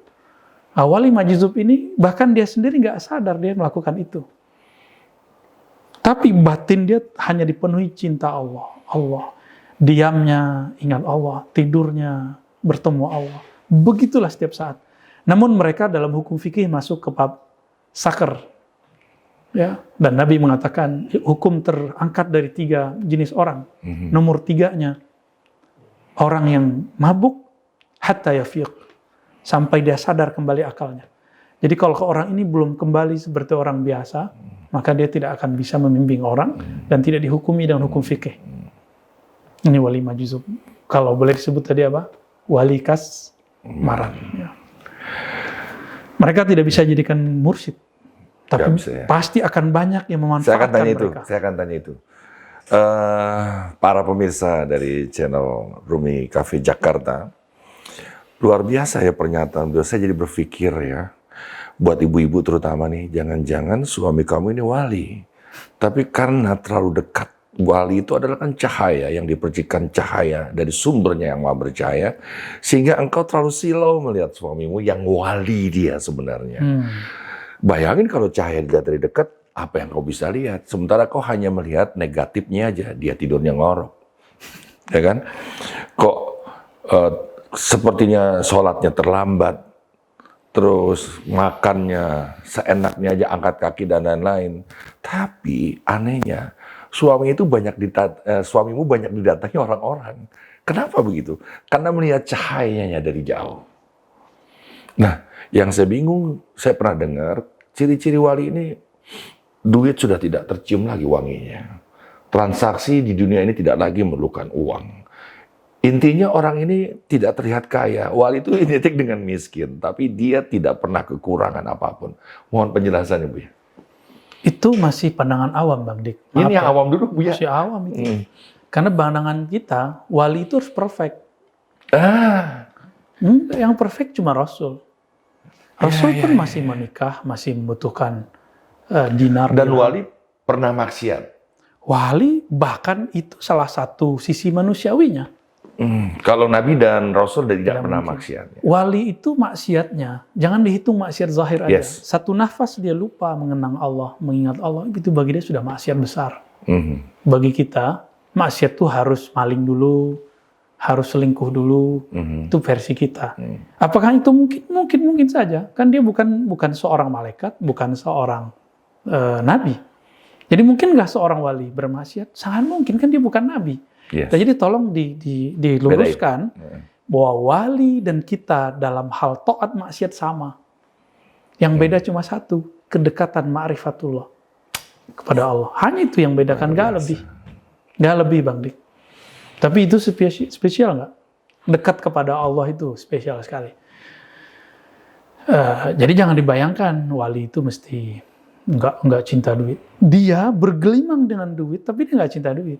Speaker 1: Nah, wali majzub ini bahkan dia sendiri nggak sadar dia melakukan itu. Tapi batin dia hanya dipenuhi cinta Allah. Diamnya ingat Allah, tidurnya bertemu Allah. Begitulah setiap saat. Namun mereka dalam hukum fikih masuk ke bab sakar. Ya, dan Nabi mengatakan hukum terangkat dari 3 jenis orang. Nomor 3-nya orang yang mabuk hatta yafiq, sampai dia sadar kembali akalnya. Jadi kalau orang ini belum kembali seperti orang biasa, maka dia tidak akan bisa membimbing orang dan tidak dihukumi dengan hukum fikih. Ini wali majzub. Kalau boleh disebut tadi apa? Wali kasmaran. Ya. Mereka tidak bisa jadikan mursyid, tapi pasti akan banyak yang memanfaatkan mereka.
Speaker 2: Saya akan tanya itu. Para pemirsa dari channel Rumi Cafe Jakarta, luar biasa ya pernyataan beliau. Saya jadi berpikir ya, buat ibu-ibu terutama nih, jangan-jangan suami kamu ini wali, tapi karena terlalu dekat. Wali itu adalah kan cahaya yang dipercikan cahaya dari sumbernya yang maha bercahaya, sehingga engkau terlalu silau melihat suamimu yang wali dia sebenarnya. Bayangin kalau cahaya dilihat dari dekat, apa yang kau bisa lihat? Sementara kau hanya melihat negatifnya aja, dia tidurnya ngorok, ya kan? Kok sepertinya sholatnya terlambat, terus makannya seenaknya aja, angkat kaki dan lain-lain. Tapi anehnya, suamimu banyak didatangi orang-orang. Kenapa begitu? Karena melihat cahayanya dari jauh. Nah, yang saya bingung, saya pernah dengar, ciri-ciri wali ini, duit sudah tidak tercium lagi wanginya. Transaksi di dunia ini tidak lagi memerlukan uang. Intinya orang ini tidak terlihat kaya. Wali itu identik dengan miskin, tapi dia tidak pernah kekurangan apapun. Mohon penjelasannya, Bu.
Speaker 1: Itu masih pandangan awam, Bang Dik.
Speaker 2: Ini yang awam dulu, Bu, ya?
Speaker 1: Masih awam itu. Karena pandangan kita, wali itu harus perfect. Yang perfect cuma Rasul. Rasul pun masih menikah, masih membutuhkan dinar.
Speaker 2: Dan wali pernah maksiat.
Speaker 1: Wali bahkan itu salah satu sisi manusiawinya.
Speaker 2: Kalau Nabi dan Rasul tidak pernah maksiat.
Speaker 1: Wali itu maksiatnya, jangan dihitung maksiat zahir aja.
Speaker 2: Yes.
Speaker 1: Satu nafas dia lupa mengenang Allah, mengingat Allah, itu bagi dia sudah maksiat besar. Bagi kita, maksiat itu harus maling dulu, harus selingkuh dulu, itu versi kita. Apakah itu mungkin saja? Kan dia bukan seorang malaikat, bukan seorang nabi. Jadi mungkin nggak seorang wali bermaksiat? Sangat mungkin, kan dia bukan nabi.
Speaker 2: Yes.
Speaker 1: Jadi tolong diluruskan bahwa wali dan kita dalam hal taat maksiat sama. Yang beda cuma satu, kedekatan ma'rifatullah kepada Allah. Hanya itu yang bedakan, nggak lebih. Nggak lebih, Bang Dik. Tapi itu spesial nggak? Dekat kepada Allah itu spesial sekali. Jadi jangan dibayangkan wali itu mesti nggak cinta duit. Dia bergelimang dengan duit, tapi dia nggak cinta duit.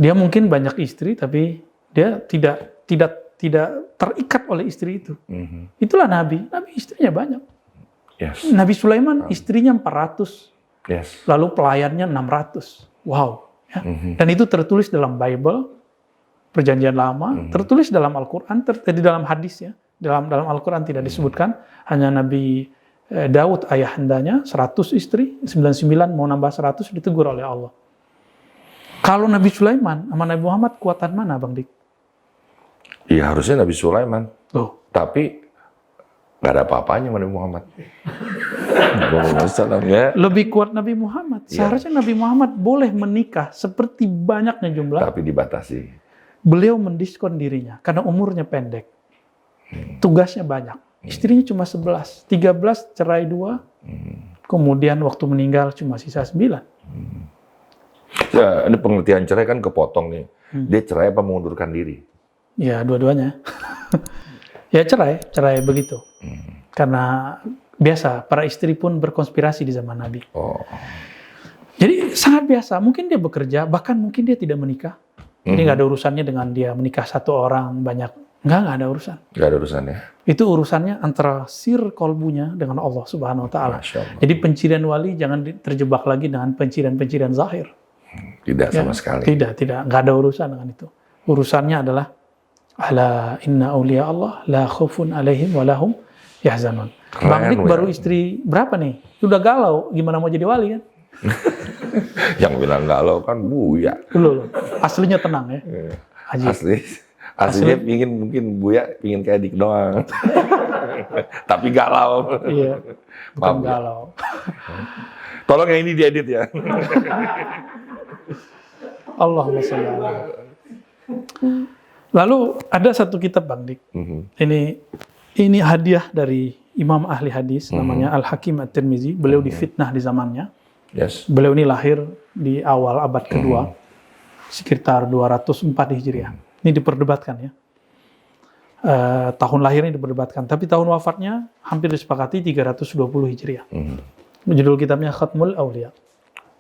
Speaker 1: Dia mungkin banyak istri, tapi dia tidak terikat oleh istri itu. Itulah Nabi. Nabi istrinya banyak.
Speaker 2: Yes.
Speaker 1: Nabi Sulaiman istrinya 400.
Speaker 2: Yes.
Speaker 1: Lalu pelayannya 600. Wow. Ya. Dan itu tertulis dalam Bible, Perjanjian Lama, tertulis dalam Al-Quran, di dalam hadis ya. Dalam Al-Quran tidak disebutkan, hanya Nabi Daud ayahandanya 100 istri, 99 mau nambah 100 ditegur oleh Allah. Kalau Nabi Sulaiman sama Nabi Muhammad kuatan mana, Bang Dik?
Speaker 2: Iya, harusnya Nabi Sulaiman. Tapi nggak ada apa-apanya sama Nabi Muhammad.
Speaker 1: Lebih kuat Nabi Muhammad. Seharusnya Nabi Muhammad boleh menikah seperti banyaknya jumlah.
Speaker 2: Tapi dibatasi.
Speaker 1: Beliau mendiskon dirinya karena umurnya pendek. Tugasnya banyak. Istrinya cuma 11. 13 cerai 2. Kemudian waktu meninggal cuma sisa 9.
Speaker 2: Ya, ini pengertian cerai kan kepotong nih. Dia cerai apa mengundurkan diri?
Speaker 1: Ya, dua-duanya. Ya cerai begitu. Karena biasa, para istri pun berkonspirasi di zaman Nabi. Jadi sangat biasa. Mungkin dia bekerja, bahkan mungkin dia tidak menikah. Jadi nggak ada urusannya dengan dia menikah satu orang, banyak Nggak ada urusan.
Speaker 2: Nggak ada urusan ya.
Speaker 1: Itu urusannya antara sir kolbunya dengan Allah Subhanahu wa taala. Jadi pencirian wali jangan terjebak lagi dengan pencirian-pencirian zahir.
Speaker 2: Tidak sama sekali.
Speaker 1: Tidak, nggak ada urusan dengan itu. Urusannya adalah ala inna auliya Allah la khaufun alaihim wa lahum yahzanun. Bang Dik baru istri berapa nih? Udah galau, gimana mau jadi wali kan?
Speaker 2: Yang bilang galau kan Buya.
Speaker 1: Loh. Aslinya tenang ya.
Speaker 2: Aslinya mungkin Buya pingin kayak Dik doang. Tapi galau.
Speaker 1: Iya. Bukan galau.
Speaker 2: Tolong yang ini diedit ya.
Speaker 1: Allahumma sholli ala. Lalu ada satu kitab Bang Dik. Ini hadiah dari Imam ahli hadis namanya Al-Hakim At-Tirmizi. Beliau difitnah di zamannya.
Speaker 2: Yes.
Speaker 1: Beliau ini lahir di awal abad kedua, sekitar 204 Hijriah. Ini diperdebatkan ya. Tahun lahirnya diperdebatkan, tapi tahun wafatnya hampir disepakati 320 Hijriah. Judul kitabnya Khatmul Auliya.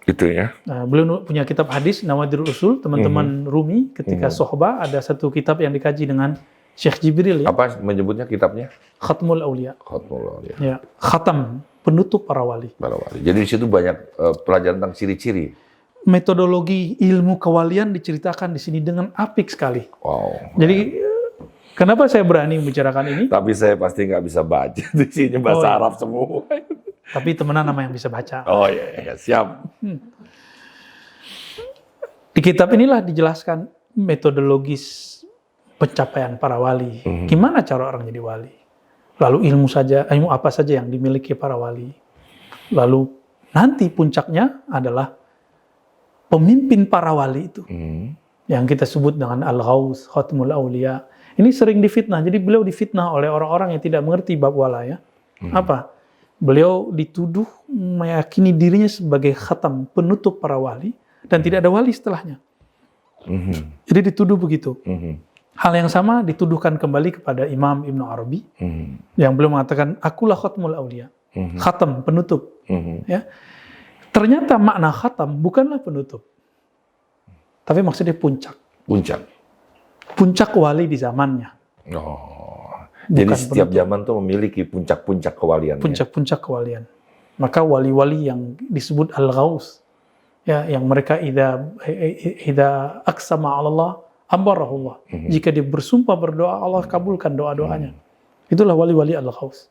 Speaker 2: Gitu ya.
Speaker 1: Beliau punya kitab hadis Nawadirul Usul. Teman-teman Rumi ketika sohbah ada satu kitab yang dikaji dengan Syekh Jibril ya.
Speaker 2: Apa menyebutnya kitabnya?
Speaker 1: Khatmul Auliya.
Speaker 2: Khatmul Auliya.
Speaker 1: Ya, khatam, penutup para wali.
Speaker 2: Para wali. Jadi di situ banyak pelajaran tentang ciri-ciri.
Speaker 1: Metodologi ilmu kewalian diceritakan di sini dengan apik sekali.
Speaker 2: Wow.
Speaker 1: Jadi kenapa saya berani membicarakan ini?
Speaker 2: Tapi saya pasti nggak bisa baca. Di sini bahasa Arab semua.
Speaker 1: Tapi temenan nama yang bisa baca.
Speaker 2: Oh iya, siap.
Speaker 1: Di kitab inilah dijelaskan metodologis pencapaian para wali. Gimana cara orang jadi wali? Lalu ilmu apa saja yang dimiliki para wali. Lalu nanti puncaknya adalah pemimpin para wali itu. Yang kita sebut dengan Al-Ghaus, Khatmul Auliya. Ini sering difitnah. Jadi beliau difitnah oleh orang-orang yang tidak mengerti bab walaya. Apa? Beliau dituduh meyakini dirinya sebagai khatam, penutup para wali, dan tidak ada wali setelahnya. Jadi dituduh begitu. Hal yang sama dituduhkan kembali kepada Imam Ibn Arabi, yang beliau mengatakan, akulah khatmul awliya, khatam, penutup. Ya. Ternyata makna khatam bukanlah penutup, tapi maksudnya puncak. Puncak wali di zamannya.
Speaker 2: Jadi setiap zaman tuh memiliki puncak-puncak kewalian.
Speaker 1: Puncak-puncak kewalian. Maka wali-wali yang disebut Al-Ghaus, ya, yang mereka idza aqsama 'ala Allah ambarahullah. Jika dia bersumpah berdoa, Allah kabulkan doa-doanya. Itulah wali-wali Al-Ghaus.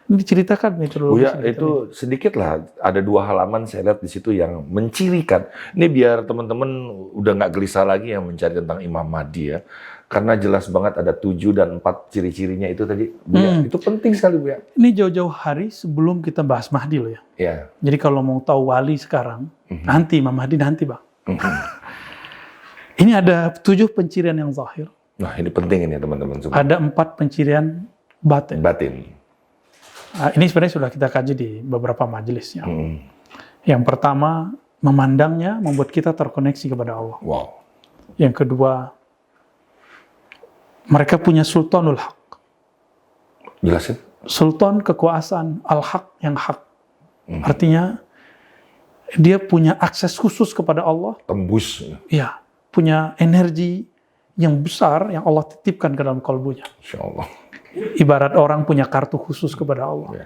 Speaker 1: Ini diceritakan metodologi.
Speaker 2: Buya, itu sedikit lah, ada 2 halaman saya lihat di situ yang mencirikan. Ini biar teman-teman udah nggak gelisah lagi yang mencari tentang Imam Mahdi ya. Karena jelas banget ada 7 dan 4 ciri-cirinya itu tadi. Buya, itu penting sekali Buya.
Speaker 1: Ini jauh-jauh hari sebelum kita bahas Mahdi loh ya.
Speaker 2: Ya.
Speaker 1: Jadi kalau mau tahu wali sekarang, nanti Imam Mahdi nanti Bang. Ini ada 7 pencirian yang zahir.
Speaker 2: Nah ini penting ini teman-teman semua.
Speaker 1: Ada 4 pencirian batin. Ini sebenarnya sudah kita kaji di beberapa majelisnya. Yang pertama, memandangnya membuat kita terkoneksi kepada Allah.
Speaker 2: Wow.
Speaker 1: Yang kedua, mereka punya sultanul haq.
Speaker 2: Jelasin.
Speaker 1: Sultan kekuasaan al-haq yang hak. Artinya dia punya akses khusus kepada Allah.
Speaker 2: Tembus.
Speaker 1: Iya, punya energi yang besar yang Allah titipkan ke dalam kalbunya.
Speaker 2: Insya Allah.
Speaker 1: Ibarat orang punya kartu khusus kepada Allah.
Speaker 2: Ya.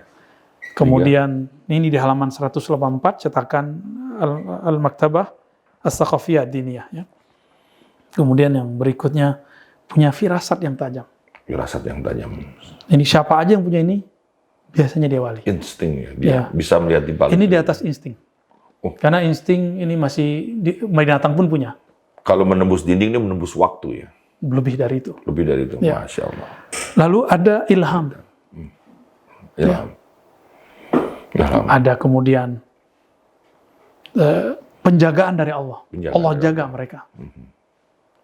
Speaker 1: Kemudian ini di halaman 184 cetakan Al-Maktabah As-Saqafiyah Diniyah. Ya. Kemudian yang berikutnya punya firasat yang tajam. Ini siapa aja yang punya ini? Biasanya dia wali.
Speaker 2: Insting ya. Dia bisa melihat di balik.
Speaker 1: Ini di atas insting. Karena insting ini masih binatang pun punya.
Speaker 2: Kalau menembus dinding ini menembus waktu ya.
Speaker 1: Lebih dari itu. Ya.
Speaker 2: Masya Allah.
Speaker 1: Lalu ada ilham.
Speaker 2: Ilham.
Speaker 1: Ada kemudian penjagaan dari Allah. Allah jaga mereka.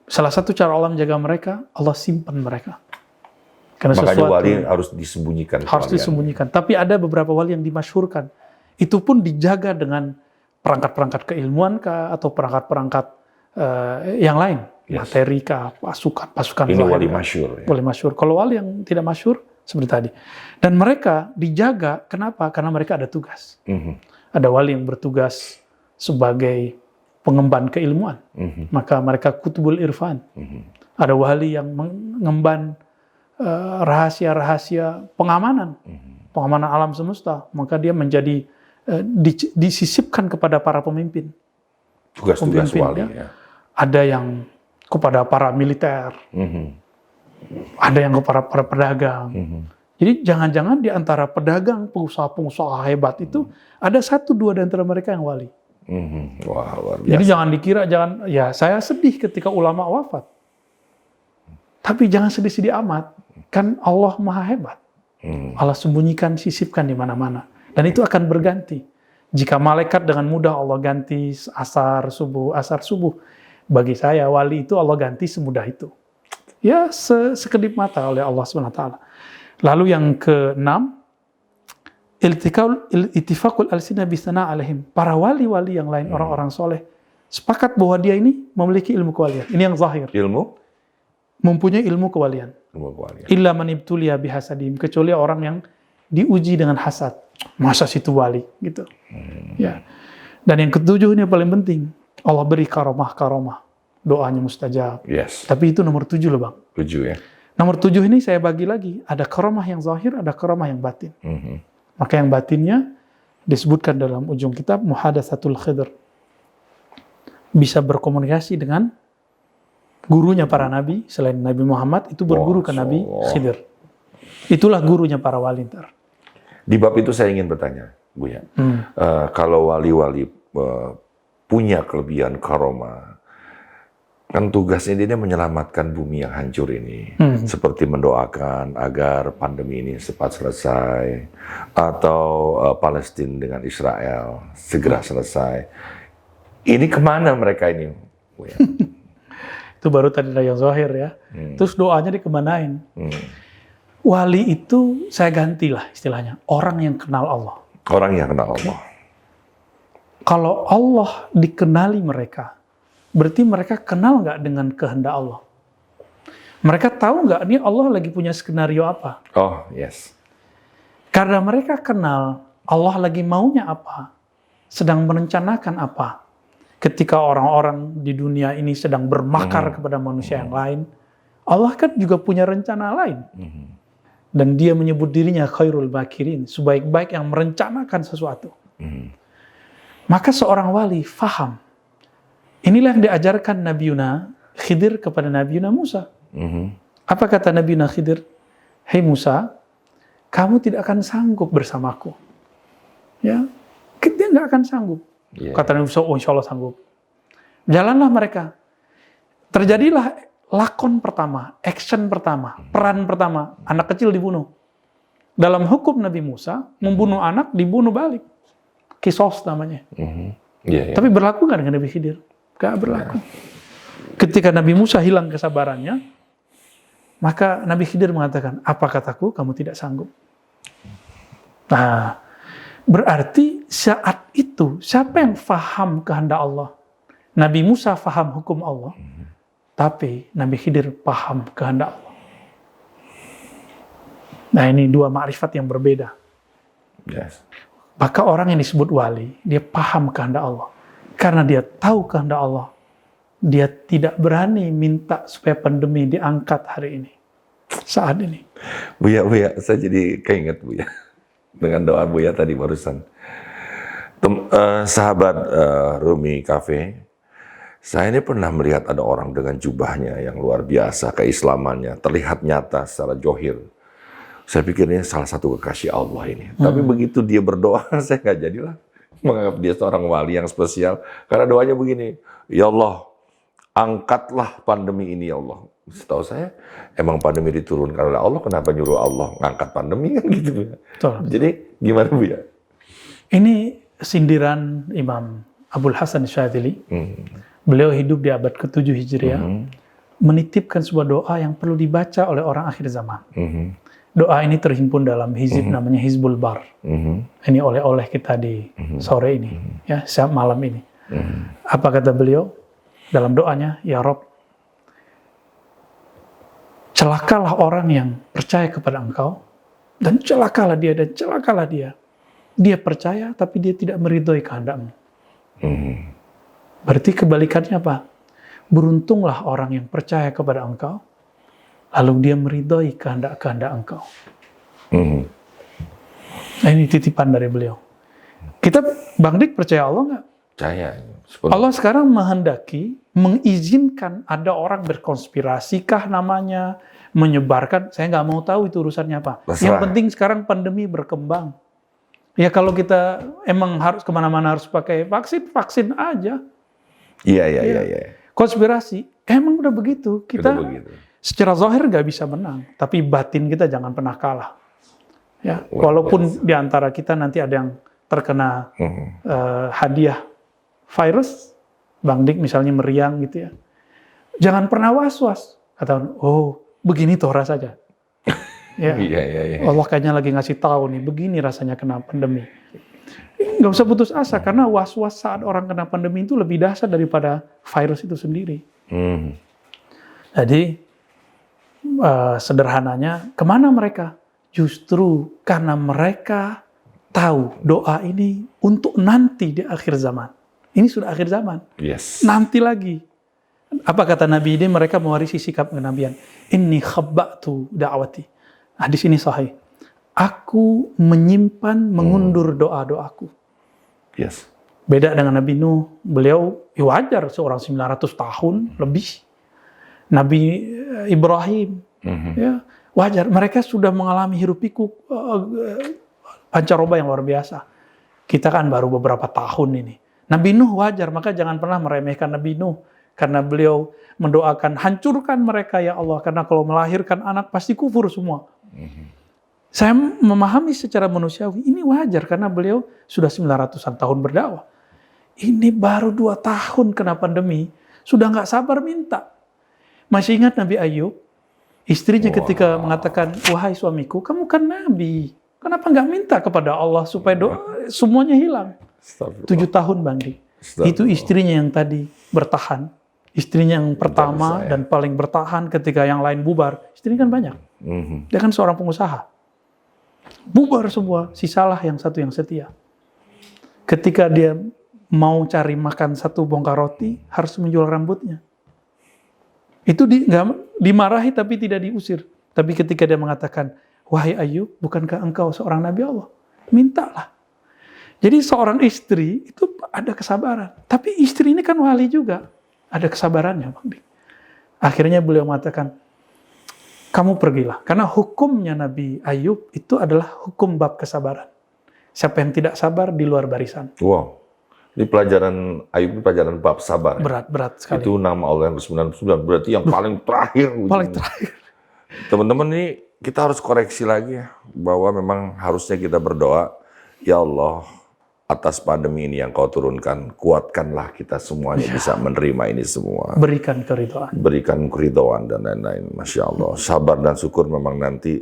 Speaker 1: Salah satu cara Allah menjaga mereka, Allah simpan mereka. Karena
Speaker 2: makanya wali harus disembunyikan.
Speaker 1: Tapi ada beberapa wali yang dimasyhurkan. Itu pun dijaga dengan perangkat-perangkat keilmuan kah, atau perangkat-perangkat yang lain. Materi kah, pasukan.
Speaker 2: Ini wali masyhur.
Speaker 1: Wali masyhur. Kalau wali yang tidak masyhur, seperti tadi. Dan mereka dijaga, kenapa? Karena mereka ada tugas. Ada wali yang bertugas sebagai pengemban keilmuan. Maka mereka kutubul irfan. Ada wali yang mengemban rahasia-rahasia pengamanan alam semesta, maka dia menjadi disisipkan kepada para pemimpin.
Speaker 2: Tugas-tugas wali.
Speaker 1: Ya. Ada yang kepada para militer, ada yang kepada para pedagang. Jadi jangan-jangan di antara pedagang, pengusaha-pengusaha hebat itu ada 1-2 di antara mereka yang wali.
Speaker 2: Wah, luar biasa.
Speaker 1: Jadi jangan dikira, ya saya sedih ketika ulama wafat. Tapi jangan sedih-sedih amat. Kan Allah Maha Hebat. Allah sembunyikan, sisipkan di mana-mana. Dan itu akan berganti. Jika malaikat dengan mudah Allah ganti asar subuh. Bagi saya, wali itu Allah ganti semudah itu. Ya, sekedip mata oleh Allah SWT. Lalu yang ke-6, iltifaqul alsina bisana alaihim. Para wali-wali yang lain, orang-orang soleh, sepakat bahwa dia ini memiliki ilmu kewalian. Ini yang zahir. Mempunyai ilmu kewalian. Illa man ibtuliya bihasadim, kecuali orang yang diuji dengan hasad. Masa situ wali gitu. Ya. Dan yang ke-7 ini yang paling penting. Allah beri karomah. Doanya mustajab.
Speaker 2: Yes.
Speaker 1: Tapi itu nomor 7 loh Bang.
Speaker 2: 7 ya.
Speaker 1: Nomor 7 ini saya bagi lagi. Ada karomah yang zahir, ada karomah yang batin. Maka yang batinnya disebutkan dalam ujung kitab Muhadatsatul Khidr. Bisa berkomunikasi dengan gurunya para nabi, selain Nabi Muhammad, itu berguru ke Nabi Khidir. Itulah gurunya para wali ntar.
Speaker 2: Di bab itu saya ingin bertanya, Buya. Kalau wali-wali punya kelebihan karomah, kan tugasnya dia menyelamatkan bumi yang hancur ini. Seperti mendoakan agar pandemi ini cepat selesai, atau Palestina dengan Israel segera selesai. Ini kemana mereka ini, Buya?
Speaker 1: Itu baru tadi yang zahir ya. Terus doanya dikemanain. Wali itu saya gantilah istilahnya. Orang yang kenal Allah.
Speaker 2: Orang yang kenal Allah.
Speaker 1: Kalau Allah dikenali mereka, berarti mereka kenal nggak dengan kehendak Allah? Mereka tahu nggak nih Allah lagi punya skenario apa?
Speaker 2: Oh, yes.
Speaker 1: Karena mereka kenal Allah lagi maunya apa, sedang merencanakan apa. Ketika orang-orang di dunia ini sedang bermakar kepada manusia yang lain, Allah kan juga punya rencana lain. Dan dia menyebut dirinya khairul makirin, sebaik-baik yang merencanakan sesuatu. Maka seorang wali faham. Inilah yang diajarkan Nabiuna Khidir kepada Nabiuna Musa. Apa kata Nabiuna Khidir? Hei Musa, kamu tidak akan sanggup bersamaku. Ya, dia nggak akan sanggup. Kata Nabi Musa, oh insya Allah sanggup. Jalanlah mereka. Terjadilah lakon pertama, action pertama, peran pertama. Anak kecil dibunuh. Dalam hukum Nabi Musa, membunuh anak dibunuh balik. Kisos namanya. Tapi berlaku nggak dengan Nabi Khidir? Nggak berlaku. Ketika Nabi Musa hilang kesabarannya, maka Nabi Khidir mengatakan, apa kataku, kamu tidak sanggup. Nah, berarti saat itu, siapa yang faham kehendak Allah? Nabi Musa faham hukum Allah, tapi Nabi Khidir paham kehendak Allah. Nah, ini dua makrifat yang berbeda.
Speaker 2: Yes.
Speaker 1: Maka orang yang disebut wali, dia paham kehendak Allah. Karena dia tahu kehendak Allah, dia tidak berani minta supaya pandemi diangkat hari ini, saat ini.
Speaker 2: Buya, saya jadi keinget Buya dengan doa Buya tadi barusan. Sahabat Rumi Cafe, saya ini pernah melihat ada orang dengan jubahnya yang luar biasa, keislamannya terlihat nyata secara johir. Saya pikir ini salah satu kekasih Allah ini. Tapi begitu dia berdoa, saya nggak jadilah menganggap dia seorang wali yang spesial. Karena doanya begini, ya Allah, angkatlah pandemi ini ya Allah. Setahu saya, emang pandemi diturunkan oleh Allah, kenapa nyuruh Allah ngangkat pandemi kan gitu ya. Jadi gimana Bu ya?
Speaker 1: Ini sindiran Imam Abul Hasan Syadzili. Beliau hidup di abad ke-7 Hijriah, menitipkan sebuah doa yang perlu dibaca oleh orang akhir zaman. Doa ini terhimpun dalam hizib namanya Hizbul Bar. Ini oleh-oleh kita di sore ini, ya, siap malam ini. Apa kata beliau dalam doanya? Ya Rob, celakalah orang yang percaya kepada Engkau, dan celakalah dia, dan celakalah dia. Dia percaya, tapi dia tidak meridhoi kehendak-Mu. Berarti kebalikannya apa? Beruntunglah orang yang percaya kepada Engkau, lalu dia meridhoi kehendak-kehendak engkau. Nah, ini titipan dari beliau. Kita, Bang Dik, percaya Allah nggak?
Speaker 2: Percaya.
Speaker 1: Allah sekarang menghendaki, mengizinkan ada orang berkonspirasi kah namanya, menyebarkan, saya nggak mau tahu itu urusannya apa.
Speaker 2: Terserah.
Speaker 1: Yang penting sekarang pandemi berkembang. Ya kalau kita emang harus kemana-mana harus pakai vaksin, vaksin aja.
Speaker 2: Iya.
Speaker 1: Konspirasi, emang udah begitu. Kita
Speaker 2: Udah begitu.
Speaker 1: secara zahir nggak bisa menang, tapi batin kita jangan pernah kalah. Ya, walaupun di antara kita nanti ada yang terkena hadiah virus, Bang Dik misalnya meriang gitu ya. Jangan pernah was-was. Katakan, oh begini toh rasanya. Ya.
Speaker 2: Iya.
Speaker 1: Allah kayaknya lagi ngasih tahu nih, begini rasanya kena pandemi. Nggak usah putus asa, karena was-was saat orang kena pandemi itu lebih dahsyat daripada virus itu sendiri. Jadi, sederhananya, kemana mereka? Justru karena mereka tahu doa ini untuk nanti di akhir zaman. Ini sudah akhir zaman.
Speaker 2: Yes.
Speaker 1: Nanti lagi. Apa kata Nabi ini? Mereka mewarisi sikap kenabian. Inni khabba'tu da'wati. Hadis ini sahih. Aku menyimpan, mengundur doa-doaku.
Speaker 2: Yes.
Speaker 1: Beda dengan Nabi Nuh. Beliau wajar seorang 900 tahun lebih. Nabi Ibrahim. Ya, wajar. Mereka sudah mengalami hiruk pikuk pancaroba yang luar biasa. Kita kan baru beberapa tahun ini. Nabi Nuh wajar, maka jangan pernah meremehkan Nabi Nuh. Karena beliau mendoakan, hancurkan mereka ya Allah. Karena kalau melahirkan anak pasti kufur semua. Saya memahami secara manusiawi, ini wajar karena beliau sudah 900-an tahun berdakwah. Ini baru 2 tahun kena pandemi, sudah nggak sabar minta. Masih ingat Nabi Ayub? Istrinya ketika mengatakan, wahai suamiku, kamu kan Nabi. Kenapa nggak minta kepada Allah supaya semuanya hilang? 7 tahun Bang Dik. Itu istrinya yang tadi bertahan. Istrinya yang pertama dan paling bertahan ketika yang lain bubar. Istrinya kan banyak. Dia kan seorang pengusaha. Bubar semua, sisalah yang satu yang setia. Ketika dia mau cari makan 1 bongkar roti, harus menjual rambutnya. Itu dimarahi tapi tidak diusir. Tapi ketika dia mengatakan, wahai Ayub, bukankah engkau seorang Nabi Allah? Mintalah. Jadi seorang istri itu ada kesabaran. Tapi istri ini kan wali juga. Ada kesabarannya, Bang Dik. Akhirnya beliau mengatakan, kamu pergilah. Karena hukumnya Nabi Ayub itu adalah hukum bab kesabaran. Siapa yang tidak sabar di luar barisan.
Speaker 2: Wow. Ini pelajaran Ayub, ini pelajaran bab sabar.
Speaker 1: Berat sekali.
Speaker 2: Itu nama Allah yang ke-99. Berarti yang paling terakhir.
Speaker 1: Paling terakhir.
Speaker 2: Teman-teman, ini kita harus koreksi lagi ya. Bahwa memang harusnya kita berdoa, ya Allah, atas pandemi ini yang kau turunkan, kuatkanlah kita semuanya bisa menerima ini semua.
Speaker 1: Berikan keridhaan.
Speaker 2: Berikan keridhaan dan lain-lain. Masya Allah. Sabar dan syukur memang nanti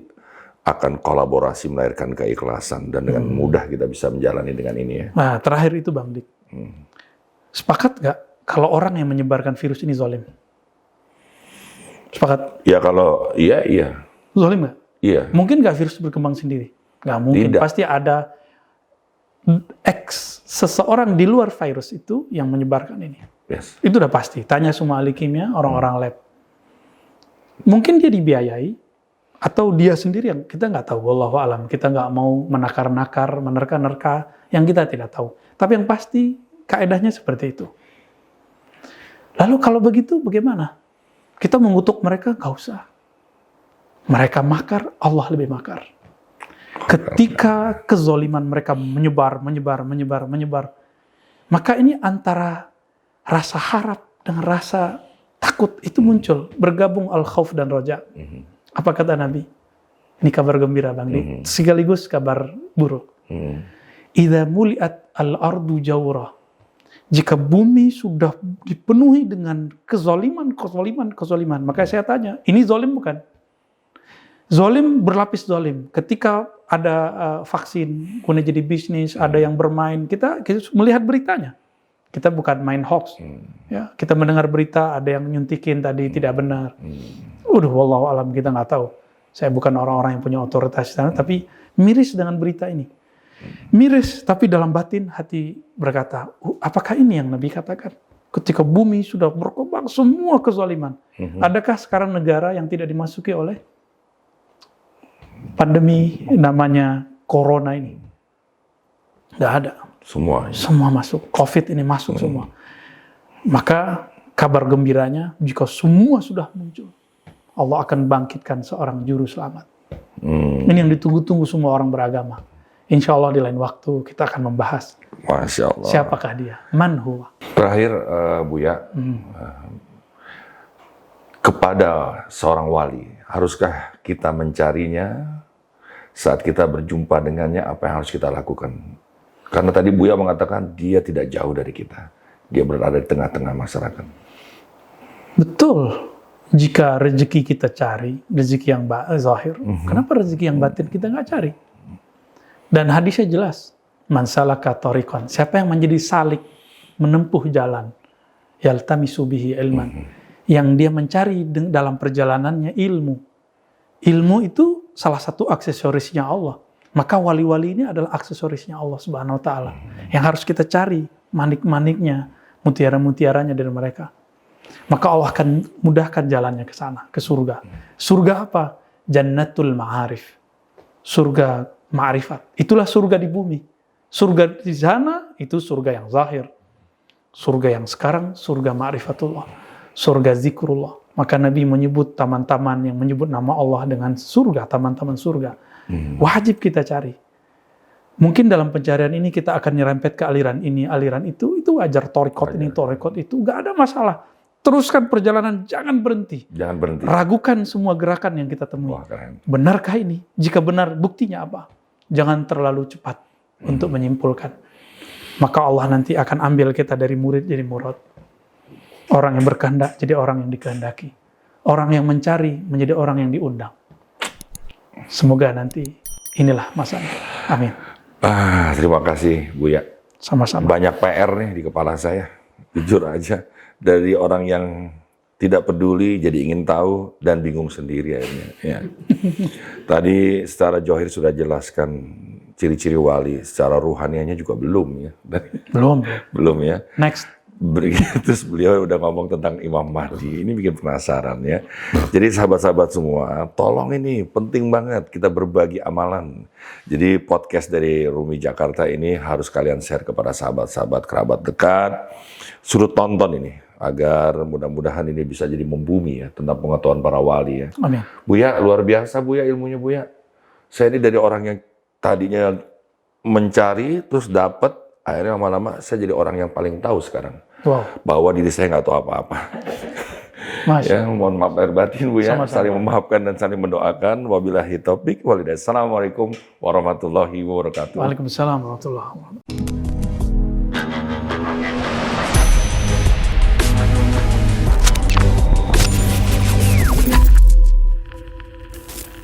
Speaker 2: akan kolaborasi melahirkan keikhlasan. Dan dengan mudah kita bisa menjalani dengan ini ya.
Speaker 1: Nah, terakhir itu Bang Dik. Sepakat nggak kalau orang yang menyebarkan virus ini zalim? Sepakat?
Speaker 2: Ya kalau iya.
Speaker 1: Zalim nggak?
Speaker 2: Iya.
Speaker 1: Mungkin nggak virus berkembang sendiri? Nggak mungkin.
Speaker 2: Tidak.
Speaker 1: Pasti ada seseorang di luar virus itu yang menyebarkan ini.
Speaker 2: Yes.
Speaker 1: Itu udah pasti. Tanya semua ahli kimia, orang-orang lab. Mungkin dia dibiayai, atau dia sendiri yang kita nggak tahu. Wallahu alam. Kita nggak mau menakar-nakar, menerka-nerka yang kita tidak tahu. Tapi yang pasti kaedahnya seperti itu. Lalu kalau begitu bagaimana? Kita mengutuk mereka? Nggak usah. Mereka makar, Allah lebih makar. Ketika kezoliman mereka menyebar, maka ini antara rasa harap dengan rasa takut itu muncul, bergabung al-khauf dan roja. Apa kata Nabi? Ini kabar gembira Bang Dik, sekaligus kabar buruk. Idza muliat al-ardu jawra. Jika bumi sudah dipenuhi dengan kezoliman, maka saya tanya, ini zolim bukan? Zolim berlapis zolim. Ketika ada vaksin, kemudian jadi bisnis, ada yang bermain, kita melihat beritanya. Kita bukan main hoax. Ya, kita mendengar berita, ada yang nyuntikin tadi tidak benar. Wallahu alam, kita nggak tahu. Saya bukan orang-orang yang punya otoritas di sana, tapi miris dengan berita ini. Miris, tapi dalam batin hati berkata, apakah ini yang Nabi katakan? ketika bumi sudah berkembang semua kezaliman. Adakah sekarang negara yang tidak dimasuki oleh pandemi namanya corona ini? Nggak ada. Semua masuk. COVID ini masuk semua. Maka kabar gembiranya, jika semua sudah muncul, Allah akan bangkitkan seorang juru selamat. Ini yang ditunggu-tunggu semua orang beragama. Insya Allah di lain waktu kita akan membahas.
Speaker 2: Masya Allah.
Speaker 1: Siapakah dia? Man huwa?
Speaker 2: Terakhir, Buya, kepada seorang wali, haruskah kita mencarinya saat kita berjumpa dengannya? Apa yang harus kita lakukan? Karena tadi Buya mengatakan dia tidak jauh dari kita. Dia berada di tengah-tengah masyarakat.
Speaker 1: Betul. Jika rezeki kita cari, rezeki yang zahir, kenapa rezeki yang batin kita nggak cari? Dan hadisnya jelas, man salaka tariqan, siapa yang menjadi salik, menempuh jalan, yaltamisu bihi ilman, yang dia mencari dalam perjalanannya ilmu. Ilmu itu salah satu aksesorisnya Allah. Maka wali-wali ini adalah aksesorisnya Allah Subhanahu wa taala yang harus kita cari manik-maniknya, mutiara-mutiaranya dari mereka. Maka Allah akan mudahkan jalannya ke sana, ke surga. Surga apa? Jannatul Ma'arif. Surga ma'rifat. Itulah surga di bumi. Surga di sana itu surga yang zahir. Surga yang sekarang surga ma'rifatullah. Surga zikrullah. Maka Nabi menyebut taman-taman yang menyebut nama Allah dengan surga, taman-taman surga. Wajib kita cari. Mungkin dalam pencarian ini kita akan nyerempet ke aliran ini, aliran itu wajar, torikot ini, torikot itu, gak ada masalah. Teruskan perjalanan, jangan berhenti.
Speaker 2: Jangan berhenti.
Speaker 1: Ragukan semua gerakan yang kita temui. Benarkah ini? Jika benar, buktinya apa? Jangan terlalu cepat untuk menyimpulkan. Maka Allah nanti akan ambil kita dari murid jadi murad. Orang yang berkehendak jadi orang yang dikehendaki. Orang yang mencari menjadi orang yang diundang. Semoga nanti inilah masanya. Amin.
Speaker 2: Terima kasih Buya.
Speaker 1: Sama-sama.
Speaker 2: Banyak PR nih di kepala saya. Jujur aja. Dari orang yang tidak peduli jadi ingin tahu dan bingung sendiri akhirnya. Ya. Tadi secara Johir sudah jelaskan ciri-ciri wali, secara ruhanianya juga belum ya. Belum ya.
Speaker 1: Next.
Speaker 2: Terus beliau udah ngomong tentang Imam Mahdi. Ini bikin penasaran ya. Jadi sahabat-sahabat semua, tolong ini penting banget kita berbagi amalan. Jadi podcast dari Rumi Jakarta ini harus kalian share kepada sahabat-sahabat kerabat dekat. Suruh tonton ini agar mudah-mudahan ini bisa jadi membumi ya tentang pengetahuan para wali ya.
Speaker 1: Amin.
Speaker 2: Buya, luar biasa Buya ilmunya Buya. Saya ini dari orang yang tadinya mencari terus dapat, akhirnya lama-lama saya jadi orang yang paling tahu sekarang.
Speaker 1: Wow.
Speaker 2: Bahwa diri saya nggak tahu apa-apa. Ya, mohon maaf lahir batin Bu ya. Saling memaafkan dan saling mendoakan. Wabillahi taufik walhidayah. Assalamualaikum warahmatullahi wabarakatuh.
Speaker 1: Waalaikumsalam warahmatullahi wabarakatuh.